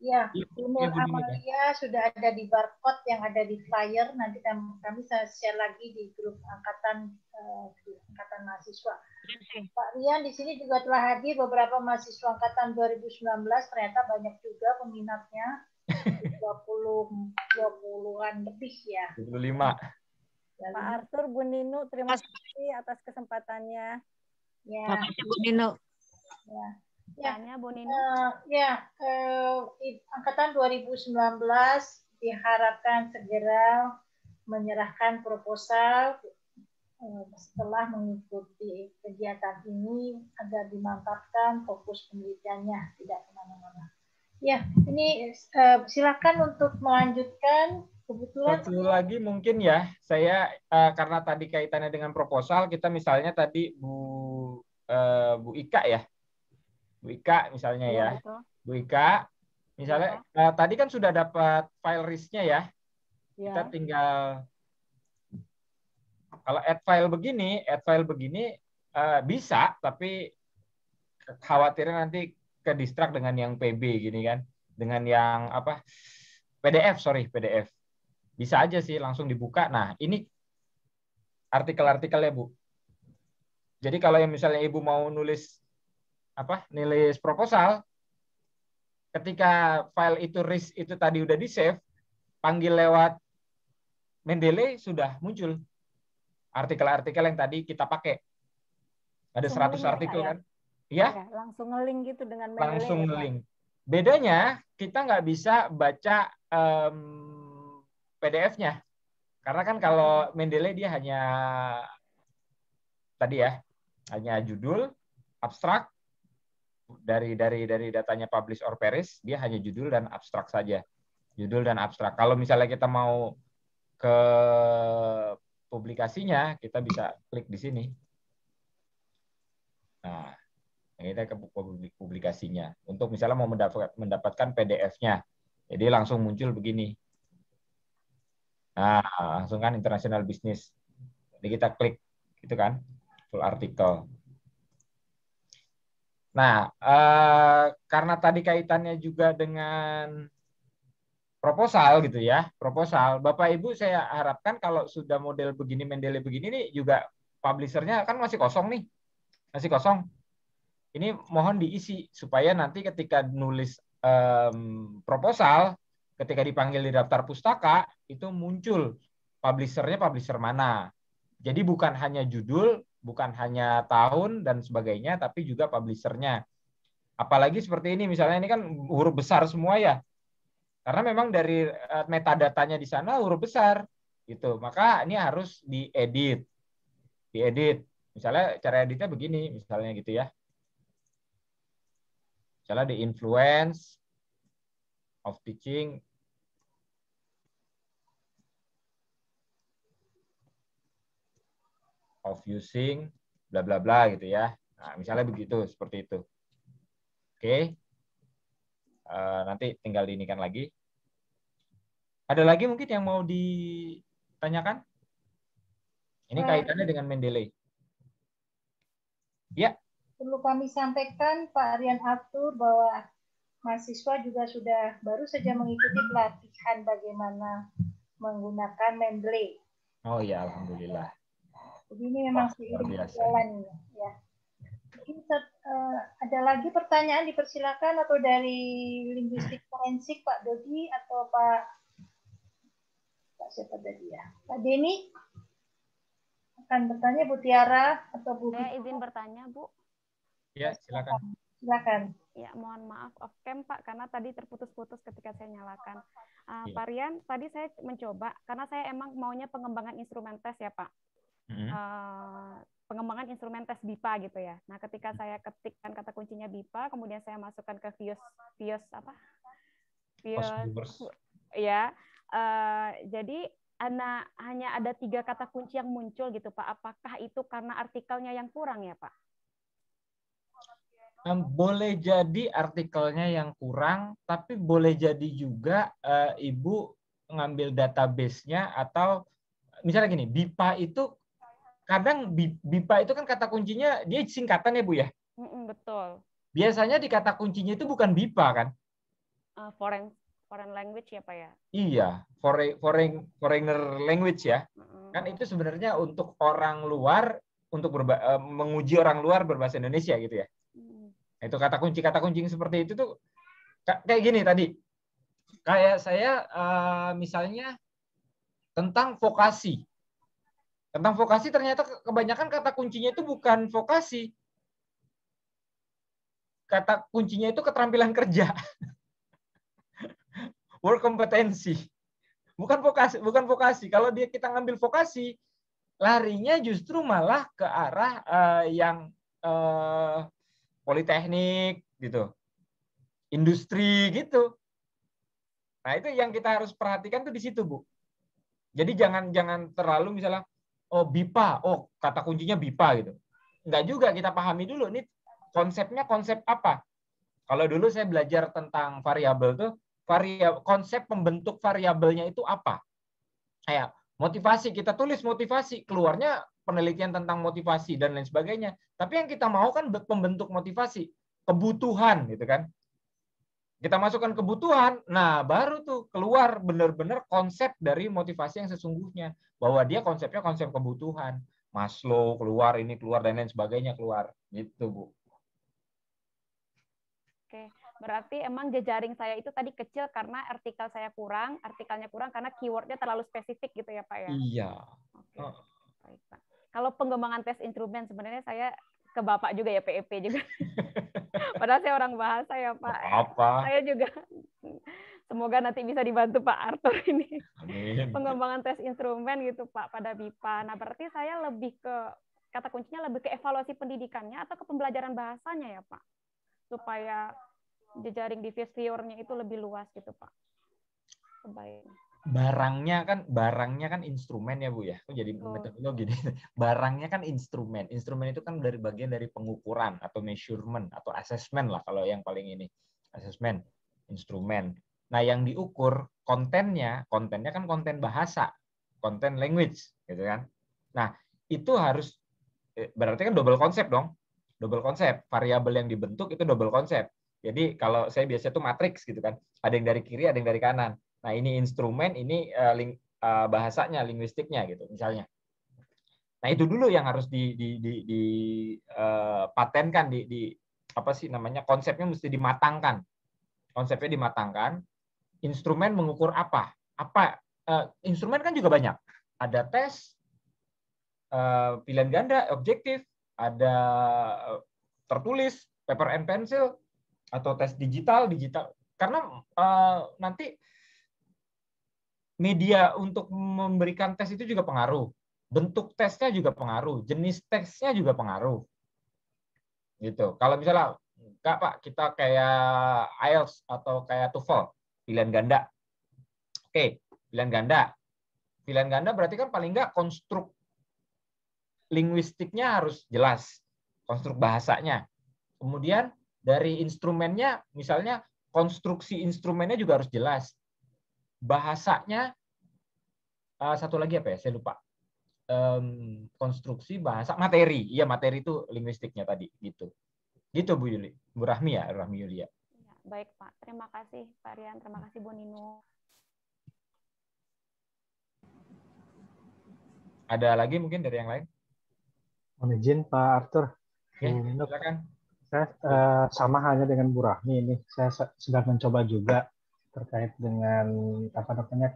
Ya, Bu Nur Amalia sudah ada di barcode yang ada di flyer. Nanti kami share lagi di grup angkatan mahasiswa. Pak Rian di sini juga telah hadir beberapa mahasiswa angkatan 2019. Ternyata banyak juga peminatnya. 20-an lebih ya. 25. Pak Arthur, Bu Ninu, terima kasih atas kesempatannya. Ya. Bu Ninu. Tanya Bu Ninu. Angkatan 2019 diharapkan segera menyerahkan proposal setelah mengikuti kegiatan ini agar dimantapkan fokus penelitiannya, tidak kemana-mana. Ya, ini silakan untuk melanjutkan. Kebetulan satu lagi mungkin ya, saya karena tadi kaitannya dengan proposal, kita misalnya tadi Bu Ika ya, Bu Ika misalnya ya, betul. Bu Ika, misalnya tadi kan sudah dapat file RIS-nya ya, kita tinggal kalau add file begini bisa, tapi khawatirnya nanti ke distract dengan yang PB gini kan, dengan yang apa PDF. Bisa aja sih langsung dibuka. Nah, ini artikel-artikelnya, Bu. Jadi kalau yang misalnya Ibu mau nulis proposal, ketika file itu RIS itu tadi udah di-save, panggil lewat Mendeley sudah muncul artikel-artikel yang tadi kita pakai. Ada 100 artikel kan? Iya. Langsung nge-link gitu dengan Mendeley. Langsung nge-link. Bedanya kita nggak bisa baca PDF-nya. Karena kan kalau Mendeley dia hanya tadi ya, hanya judul, abstrak, dari datanya publish or perish, dia hanya judul dan abstrak saja. Judul dan abstrak. Kalau misalnya kita mau ke publikasinya, kita bisa klik di sini. Nah, kita ke publikasinya. Untuk misalnya mau mendapatkan PDF-nya. Jadi langsung muncul begini. Nah, langsung kan international business. Jadi kita klik, gitu kan, full artikel. Nah, karena tadi kaitannya juga dengan proposal gitu ya, proposal. Bapak Ibu saya harapkan kalau sudah model begini, Mendeley begini nih juga publishernya kan masih kosong nih. Masih kosong. Ini mohon diisi supaya nanti ketika nulis proposal, ketika dipanggil di daftar pustaka, itu muncul publishernya publisher mana. Jadi bukan hanya judul, bukan hanya tahun dan sebagainya, tapi juga publishernya. Apalagi seperti ini, misalnya ini kan huruf besar semua ya. Karena memang dari metadatanya di sana huruf besar gitu. Maka ini harus diedit. Misalnya cara editnya begini, misalnya gitu ya. Misalnya di influence of teaching of using bla bla bla gitu ya. Nah, misalnya begitu, seperti itu. Oke. Nanti tinggal diinikan lagi. Ada lagi mungkin yang mau ditanyakan? Ini kaitannya dengan Mendeley. Ya. Perlu kami sampaikan, Pak Rian Arthur, bahwa mahasiswa juga sudah baru saja mengikuti pelatihan bagaimana menggunakan Mendeley. Oh ya, alhamdulillah. Jadi ini memang seiring berjalan ya. Mungkin ada lagi pertanyaan, dipersilakan, atau dari linguistik forensik Pak Dodi atau Pak siapa tadi ya? Pak Denny akan bertanya, Bu Tiara atau Bu? Saya izin bertanya, Bu. Ya, silakan. Silakan. Ya, mohon maaf off cam Pak, karena tadi terputus-putus ketika saya nyalakan. Pak Rian, tadi saya mencoba, karena saya emang maunya pengembangan instrumen tes ya Pak. Pengembangan instrumen tes BIPA gitu ya. Nah, ketika saya ketikkan kata kuncinya BIPA, kemudian saya masukkan ke Vios ya. Jadi hanya ada 3 kata kunci yang muncul gitu Pak. Apakah itu karena artikelnya yang kurang ya Pak? Boleh jadi artikelnya yang kurang, tapi boleh jadi juga Ibu ngambil database-nya, atau misalnya gini, BIPA itu kadang BIPA itu kan kata kuncinya dia singkatan ya Bu ya? Betul. Biasanya di kata kuncinya itu bukan BIPA kan? Foreign language ya Pak ya? Iya, foreigner language ya. Kan itu sebenarnya untuk orang luar, untuk menguji orang luar berbahasa Indonesia gitu ya. Itu kata kunci seperti itu tuh kayak gini tadi. Kayak saya misalnya tentang vokasi. Tentang vokasi ternyata kebanyakan kata kuncinya itu bukan vokasi. Kata kuncinya itu keterampilan kerja. Work kompetensi. Bukan vokasi. Kalau kita ngambil vokasi, larinya justru malah ke arah yang politeknik gitu, industri gitu. Nah, itu yang kita harus perhatikan tuh di situ, Bu. Jadi jangan terlalu misalnya oh BIPA, oh kata kuncinya BIPA gitu. Enggak juga, kita pahami dulu ini konsepnya konsep apa. Kalau dulu saya belajar tentang variabel tuh, konsep pembentuk variabelnya itu apa? Kayak motivasi, kita tulis motivasi, keluarnya penelitian tentang motivasi dan lain sebagainya. Tapi yang kita mau kan pembentuk motivasi, kebutuhan gitu kan. Kita masukkan kebutuhan, nah baru tuh keluar benar-benar konsep dari motivasi yang sesungguhnya. Bahwa dia konsepnya konsep kebutuhan. Maslow keluar, ini keluar, dan lain sebagainya keluar. Gitu, Bu. Oke, berarti emang jejaring saya itu tadi kecil karena artikelnya kurang karena keywordnya terlalu spesifik gitu ya Pak ya? Iya. Oke. Baik, Pak. Kalau pengembangan tes instrumen sebenarnya saya ke Bapak juga ya, PEP juga. Padahal saya orang bahasa ya Pak. Apa? Saya juga. Semoga nanti bisa dibantu Pak Arthur ini. Amin. Pengembangan tes instrumen gitu Pak pada BIPA. Nah berarti saya lebih ke, kata kuncinya lebih ke evaluasi pendidikannya atau ke pembelajaran bahasanya ya Pak? Supaya jejaring di viewernya itu lebih luas gitu Pak. Baik. Barangnya kan instrumen ya Bu ya. Jadi metodologi. Barangnya kan instrumen. Instrumen itu kan dari bagian dari pengukuran atau measurement atau assessment lah kalau yang paling ini. Assessment, instrumen. Nah, yang diukur kontennya kan konten bahasa, konten language gitu kan. Nah, itu harus berarti kan double konsep dong. Double konsep. Variabel yang dibentuk itu double konsep. Jadi kalau saya biasa tuh matriks gitu kan. Ada yang dari kiri, ada yang dari kanan. Nah, ini instrumen, ini bahasanya, linguistiknya gitu misalnya. Nah, itu dulu yang harus dipatenkan, apa sih namanya? Konsepnya mesti dimatangkan. Konsepnya dimatangkan. Instrumen mengukur apa? Instrumen kan juga banyak. Ada tes, pilihan ganda, objektif, ada tertulis, paper and pencil, atau tes digital. Karena nanti media untuk memberikan tes itu juga pengaruh. Bentuk tesnya juga pengaruh. Jenis tesnya juga pengaruh. Gitu. Kalau misalnya, enggak Pak, kita kayak IELTS atau kayak TOEFL, pilihan ganda. Oke, pilihan ganda. Pilihan ganda berarti kan paling enggak konstruk linguistiknya harus jelas. Konstruk bahasanya. Kemudian dari instrumennya, misalnya konstruksi instrumennya juga harus jelas. Bahasanya, satu lagi apa ya? Saya lupa. Konstruksi bahasa, materi. Iya, materi itu linguistiknya tadi. Gitu Bu Yuli. Bu Rahmi ya, Rahmi Yulia. Ya, baik Pak. Terima kasih Pak Rian. Terima kasih Bu Nino. Ada lagi mungkin dari yang lain? Mohon izin Pak Arthur. Ya, silakan. Saya sama halnya dengan Bu Rahmi ini. Saya sedang mencoba juga terkait dengan apa namanya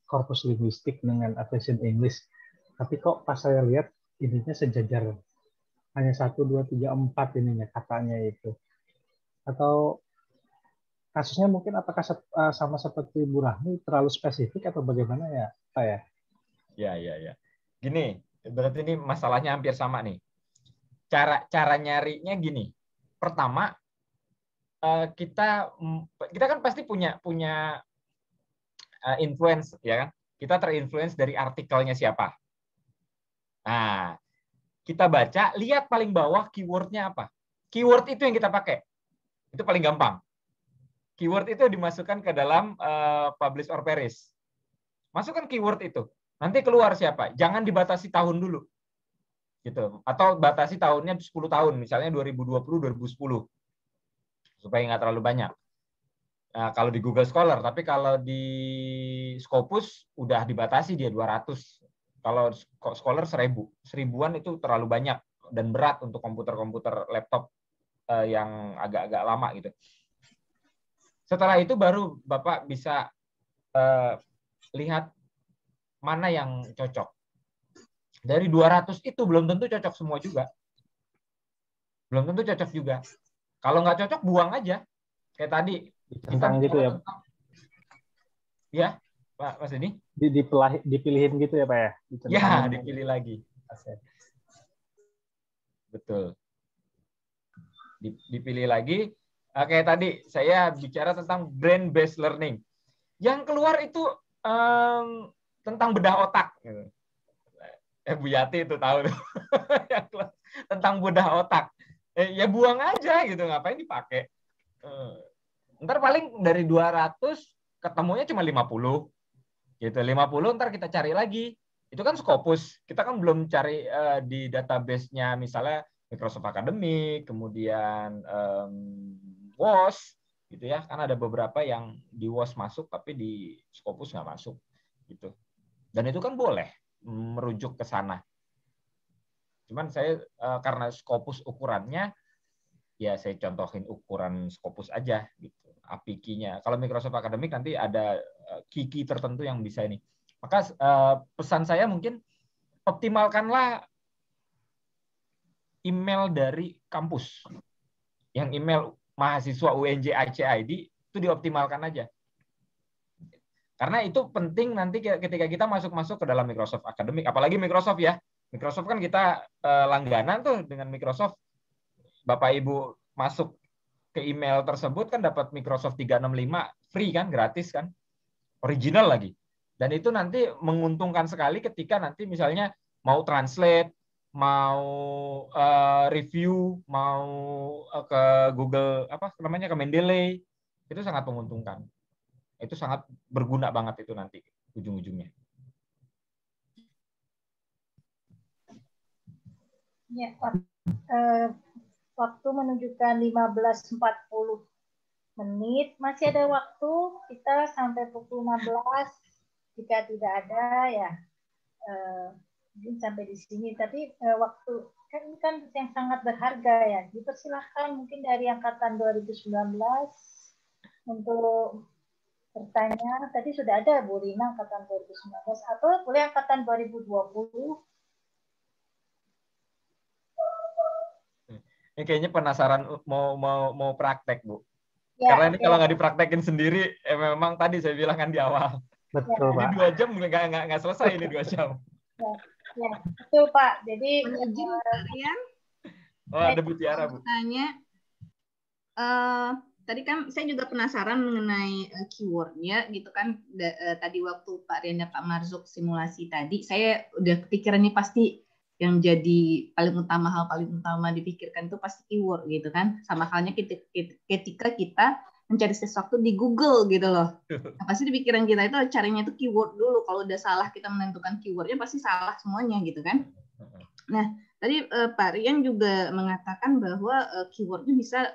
korpus linguistik dengan Atlassian English. Tapi kok pas saya lihat ininya sejajar hanya 1, 2, 3, 4 ininya katanya itu. Atau kasusnya mungkin apakah sama seperti Bu Rahmi terlalu spesifik atau bagaimana ya Pak ya? Ya. Gini, berarti ini masalahnya hampir sama nih. Cara nyarinya gini. Pertama, kita kan pasti punya influence ya kan. Kita terinfluence dari artikelnya siapa. Nah, kita baca, lihat paling bawah keywordnya apa. Keyword itu yang kita pakai. Itu paling gampang. Keyword itu dimasukkan ke dalam publish or perish. Masukkan keyword itu. Nanti keluar siapa. Jangan dibatasi tahun dulu. Gitu. Atau batasi tahunnya 10 tahun. Misalnya 2020, 2010. Supaya nggak terlalu banyak. Nah, kalau di Google Scholar. Tapi kalau di Scopus udah dibatasi dia 200. Kalau Scholar 1000. 1000-an itu terlalu banyak. Dan berat untuk komputer-komputer laptop yang agak-agak lama gitu. Setelah itu baru Bapak bisa lihat mana yang cocok. Dari 200 itu belum tentu cocok semua juga. Belum tentu cocok juga. Kalau nggak cocok, buang aja. Kayak tadi. Tentang gitu ya. Ya. Pak Mas ini? Dipilihin gitu ya Pak ya? Ya, dipilih lagi. Betul. Dipilih lagi. Kayak tadi saya bicara tentang brain based learning. Yang keluar itu tentang bedah otak. Bu Yati itu tahu tentang bedah otak. Ya buang aja gitu, ngapain dipakai? Ntar paling dari 200 ketemunya cuma 50. Gitu, 50 ntar kita cari lagi. Itu kan Scopus. Kita kan belum cari di database-nya misalnya Microsoft Academic, kemudian WOS gitu ya. Kan ada beberapa yang di WOS masuk tapi di Scopus nggak masuk gitu. Dan itu kan boleh merujuk ke sana. Cuman saya karena Scopus ukurannya ya saya contohin ukuran Scopus aja gitu. API key-nya. Kalau Microsoft Academic nanti ada key tertentu yang bisa ini. Maka pesan saya mungkin optimalkanlah email dari kampus. Yang email mahasiswa UNJ ICID itu dioptimalkan aja. Karena itu penting nanti ketika kita masuk ke dalam Microsoft Academic. Apalagi Microsoft ya. Microsoft kan kita langganan tuh dengan Microsoft. Bapak Ibu masuk ke email tersebut kan dapat Microsoft 365 free kan, gratis kan, original lagi. Dan itu nanti menguntungkan sekali ketika nanti misalnya mau translate, mau review, mau ke Google ke Mendeley, itu sangat menguntungkan. Itu sangat berguna banget itu nanti ujung-ujungnya. Ya, waktu menunjukkan 15.40 menit. Masih ada waktu kita sampai pukul 16. Jika tidak ada ya mungkin sampai di sini. Tapi waktu kan yang sangat berharga ya. Dipersilahkan mungkin dari angkatan 2019 untuk bertanya. Tadi sudah ada Bu Rina angkatan 2019 atau boleh angkatan 2020. Ini kayaknya penasaran mau praktek, Bu. Ya, karena ini kalau nggak dipraktekin sendiri, memang tadi saya bilang kan di awal. Betul, Ini Pak. 2 jam nggak selesai ini 2 jam. Ya, betul Pak. Jadi izin kalian. Oh, ada Bu Tiara, Bu. Tanya, tadi kan saya juga penasaran mengenai keywordnya gitu kan. Tadi waktu Pak Rian dan Pak Marzuk simulasi tadi, saya udah kepikiran nih pasti yang jadi hal paling utama dipikirkan itu pasti keyword gitu kan. Sama halnya ketika kita mencari sesuatu di Google gitu loh. Nah, pasti di pikiran kita itu carinya itu keyword dulu. Kalau udah salah kita menentukan keywordnya pasti salah semuanya gitu kan. Nah, tadi Pak Rian juga mengatakan bahwa keywordnya bisa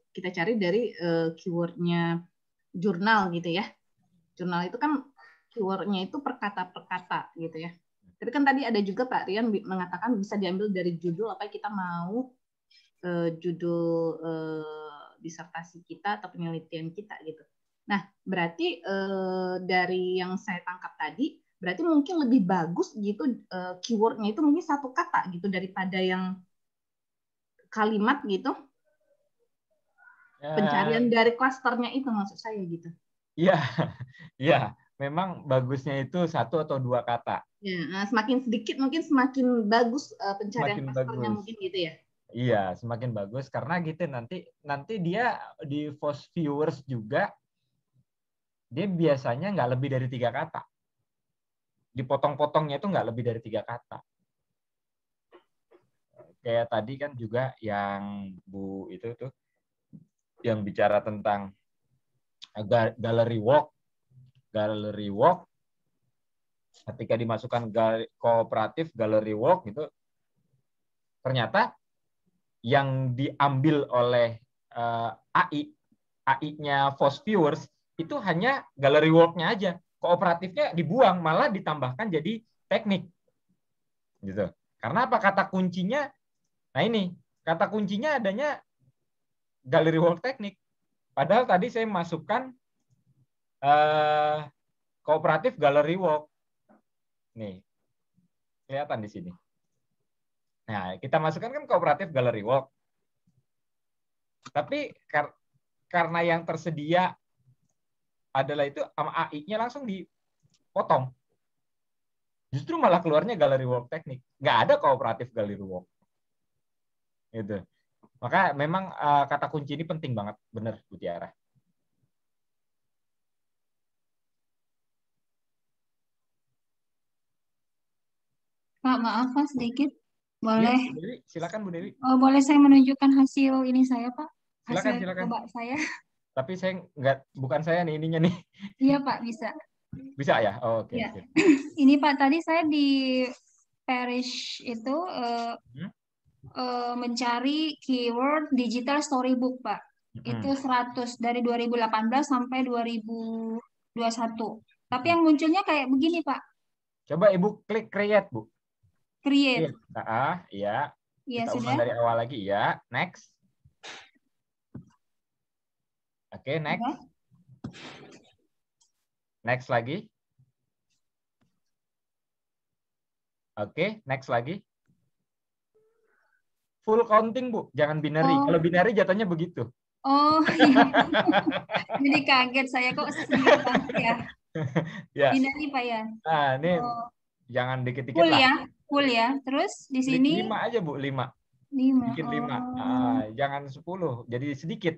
kita cari dari keywordnya jurnal gitu ya. Jurnal itu kan keywordnya itu per kata gitu ya. Tapi kan tadi ada juga Pak Rian mengatakan bisa diambil dari judul apa yang kita mau, judul disertasi kita atau penelitian kita gitu. Nah, berarti dari yang saya tangkap tadi, berarti mungkin lebih bagus gitu keywordnya itu mungkin satu kata gitu daripada yang kalimat gitu. Pencarian dari klasternya itu maksud saya gitu. Iya, iya. Memang bagusnya itu 1 atau 2 kata. Ya, semakin sedikit mungkin semakin bagus pencarian klasternya mungkin gitu ya. Iya, semakin bagus karena gitu nanti dia di Force Viewers juga dia biasanya nggak lebih dari 3 kata. Dipotong-potongnya itu nggak lebih dari 3 kata. Kayak tadi kan juga yang Bu itu tuh yang bicara tentang gallery walk ketika dimasukkan kooperatif gallery walk gitu ternyata yang diambil oleh AI-nya Force Viewers itu hanya gallery walk-nya aja, kooperatifnya dibuang malah ditambahkan jadi teknik gitu. Karena apa? Kata kuncinya adanya gallery walk teknik, padahal tadi saya masukkan kooperatif gallery walk. Nih, kelihatan di sini. Nah, kita masukkan kan kooperatif gallery walk. Tapi karena yang tersedia adalah itu sama AI-nya langsung dipotong. Justru malah keluarnya gallery work teknik. Nggak ada kooperatif gallery work. Gitu. Maka memang kata kunci ini penting banget, benar Bu Tiara. Pak, maaf Pak sedikit. Boleh. Ya, Bu Dewi, silakan Bu Dewi. Oh, boleh saya menunjukkan hasil ini saya, Pak? Hasil Silakan. coba saya. Tapi saya bukan saya nih ininya nih. Iya Pak, bisa. Bisa ya? Oh, oke. Ya. Ini Pak, tadi saya di Parish itu mencari keyword digital storybook, Pak. Itu 100 dari 2018 sampai 2021. Tapi yang munculnya kayak begini, Pak. Coba Ibu klik create, Bu. Create. Iya. Iya, Kita sudah. ulang dari awal lagi ya. Next. Oke, next. Sudah. Next lagi. Oke, next lagi. Full counting, Bu. Jangan binary. Oh. Kalau binary jatuhnya begitu. Oh, iya. Jadi kaget saya kok sedikit banget ya. Ya. Binary Pak ya. Nah, ini jangan dikit-dikit Full lah. ya, full ya. Terus di sini 5 aja, Bu, 5. 5. Bikin 5. Jangan 10. Jadi sedikit.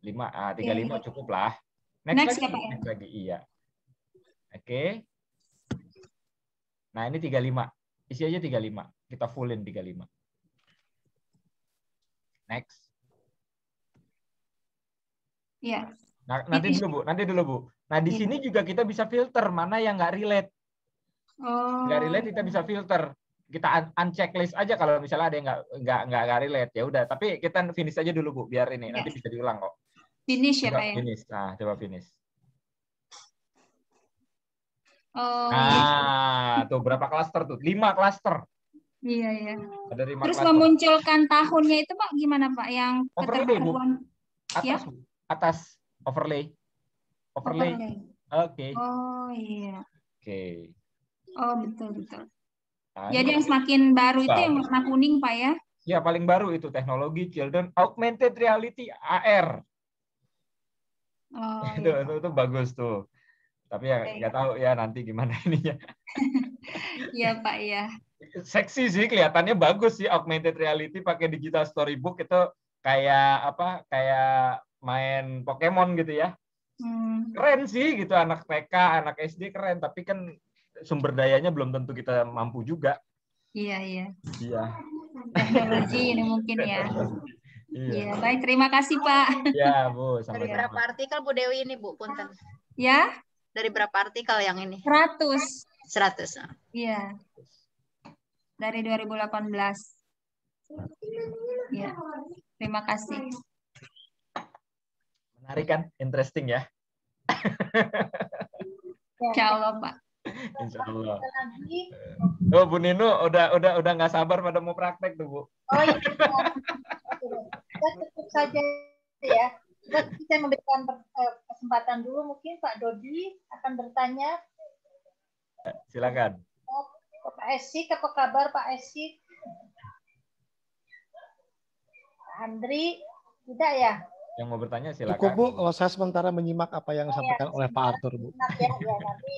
5, 35 cukup lah. Next lagi, ya, Pak, ya? next lagi. Iya. Oke. Nah, ini 35. Isi aja 35. Kita fullin 35. Next. Iya. Nah, nanti dulu, Bu. Nah, di sini juga kita bisa filter mana yang nggak relate. Nggak relate kita bisa filter. Kita unchecklist aja kalau misalnya ada yang nggak relate, ya udah. Tapi kita finish aja dulu, Bu, biar ini nanti bisa diulang kok. Finish ya, Coba Pak ya. Finish. Nah, coba finish. Tuh berapa klaster tuh? 5 klaster. Iya, iya. Ada 5 Terus klaster. memunculkan tahunnya itu Pak gimana Pak? Yang Overlay, Bu. Ya? Atas overlay. Oke. Oh iya. Oke. Oh betul. Nah, jadi yang semakin baru itu yang warna kuning Pak ya? Ya, paling baru itu teknologi children augmented reality AR. Oh, itu bagus tuh. Tapi ya nggak tahu ya nanti gimana ininya. Iya Pak ya. Seksi sih, kelihatannya bagus sih augmented reality pakai digital storybook itu kayak apa? Kayak main Pokemon gitu ya. Keren sih gitu, anak TK, anak SD keren, tapi kan sumber dayanya belum tentu kita mampu juga. Iya. Teknologi ini mungkin ya. Iya. Baik, terima kasih Pak. Ya Bu, sama-sama. Dari berapa artikel Bu Dewi ini Bu? Punten. Ya. Dari berapa artikel yang ini? 100. 100. Iya. Dari 2018. Ya. Terima kasih. Menarik kan? Interesting ya. Insya Allah Pak. Insya Allah. Oh, Bu Nino udah nggak sabar pada mau praktek tuh Bu. Oh iya. Kita cukup saja ya. Kita memberikan kesempatan dulu, mungkin Pak Dodi akan bertanya. Silakan. Pak Esik, apa kabar Pak Esik? Andri, tidak ya? Yang mau bertanya silakan. Cukup Bu, kalau saya sementara menyimak apa yang disampaikan oleh Pak Arthur Bu. Ya, nanti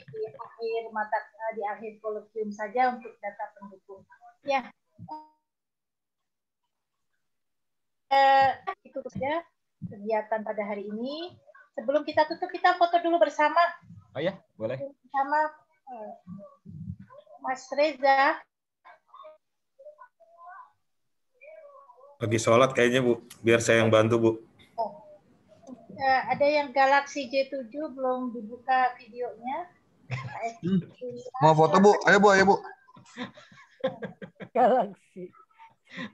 di akhir kolokium saja untuk data pendukung. Ya. Itu saja kegiatan pada hari ini. Sebelum kita tutup, kita foto dulu bersama. Oh ya, boleh. Bersama Mas Reza. Lagi sholat kayaknya Bu, biar saya yang bantu Bu. Ada yang Galaxy J7 belum dibuka videonya. Mau foto Bu? Ayo Bu.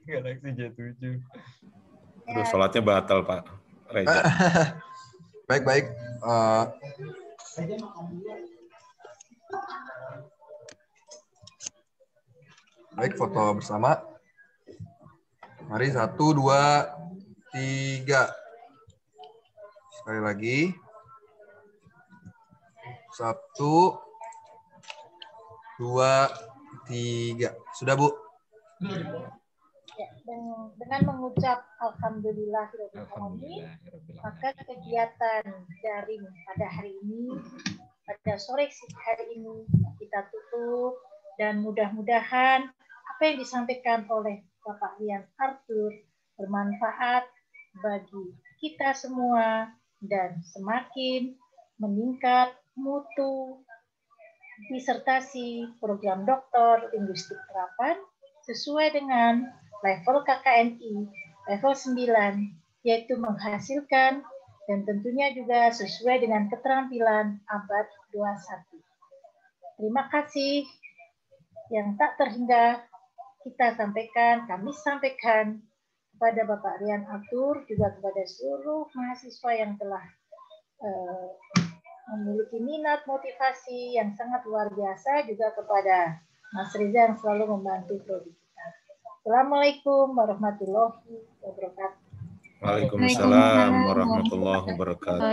Galaxy J7. Aduh, sholatnya batal Pak Reza. Baik. Baik, foto bersama. Mari 1, 2, 3. Sekali lagi. 1, 2, 3. Sudah Bu? Ya, dengan mengucap Alhamdulillahirobbilalamin, maka kegiatan daring pada hari ini, pada sore hari ini kita tutup, dan mudah-mudahan apa yang disampaikan oleh Bapak Rian Arthur bermanfaat bagi kita semua dan semakin meningkat mutu disertasi program doktor linguistik terapan sesuai dengan level KKNI level 9, yaitu menghasilkan dan tentunya juga sesuai dengan keterampilan abad 21. Terima kasih yang tak terhingga kami sampaikan kepada Bapak Rian Arthur, juga kepada seluruh mahasiswa yang telah memiliki minat motivasi yang sangat luar biasa, juga kepada Mas Reza yang selalu membantu prodi kita. Assalamualaikum warahmatullahi wabarakatuh. Waalaikumsalam warahmatullahi wabarakatuh.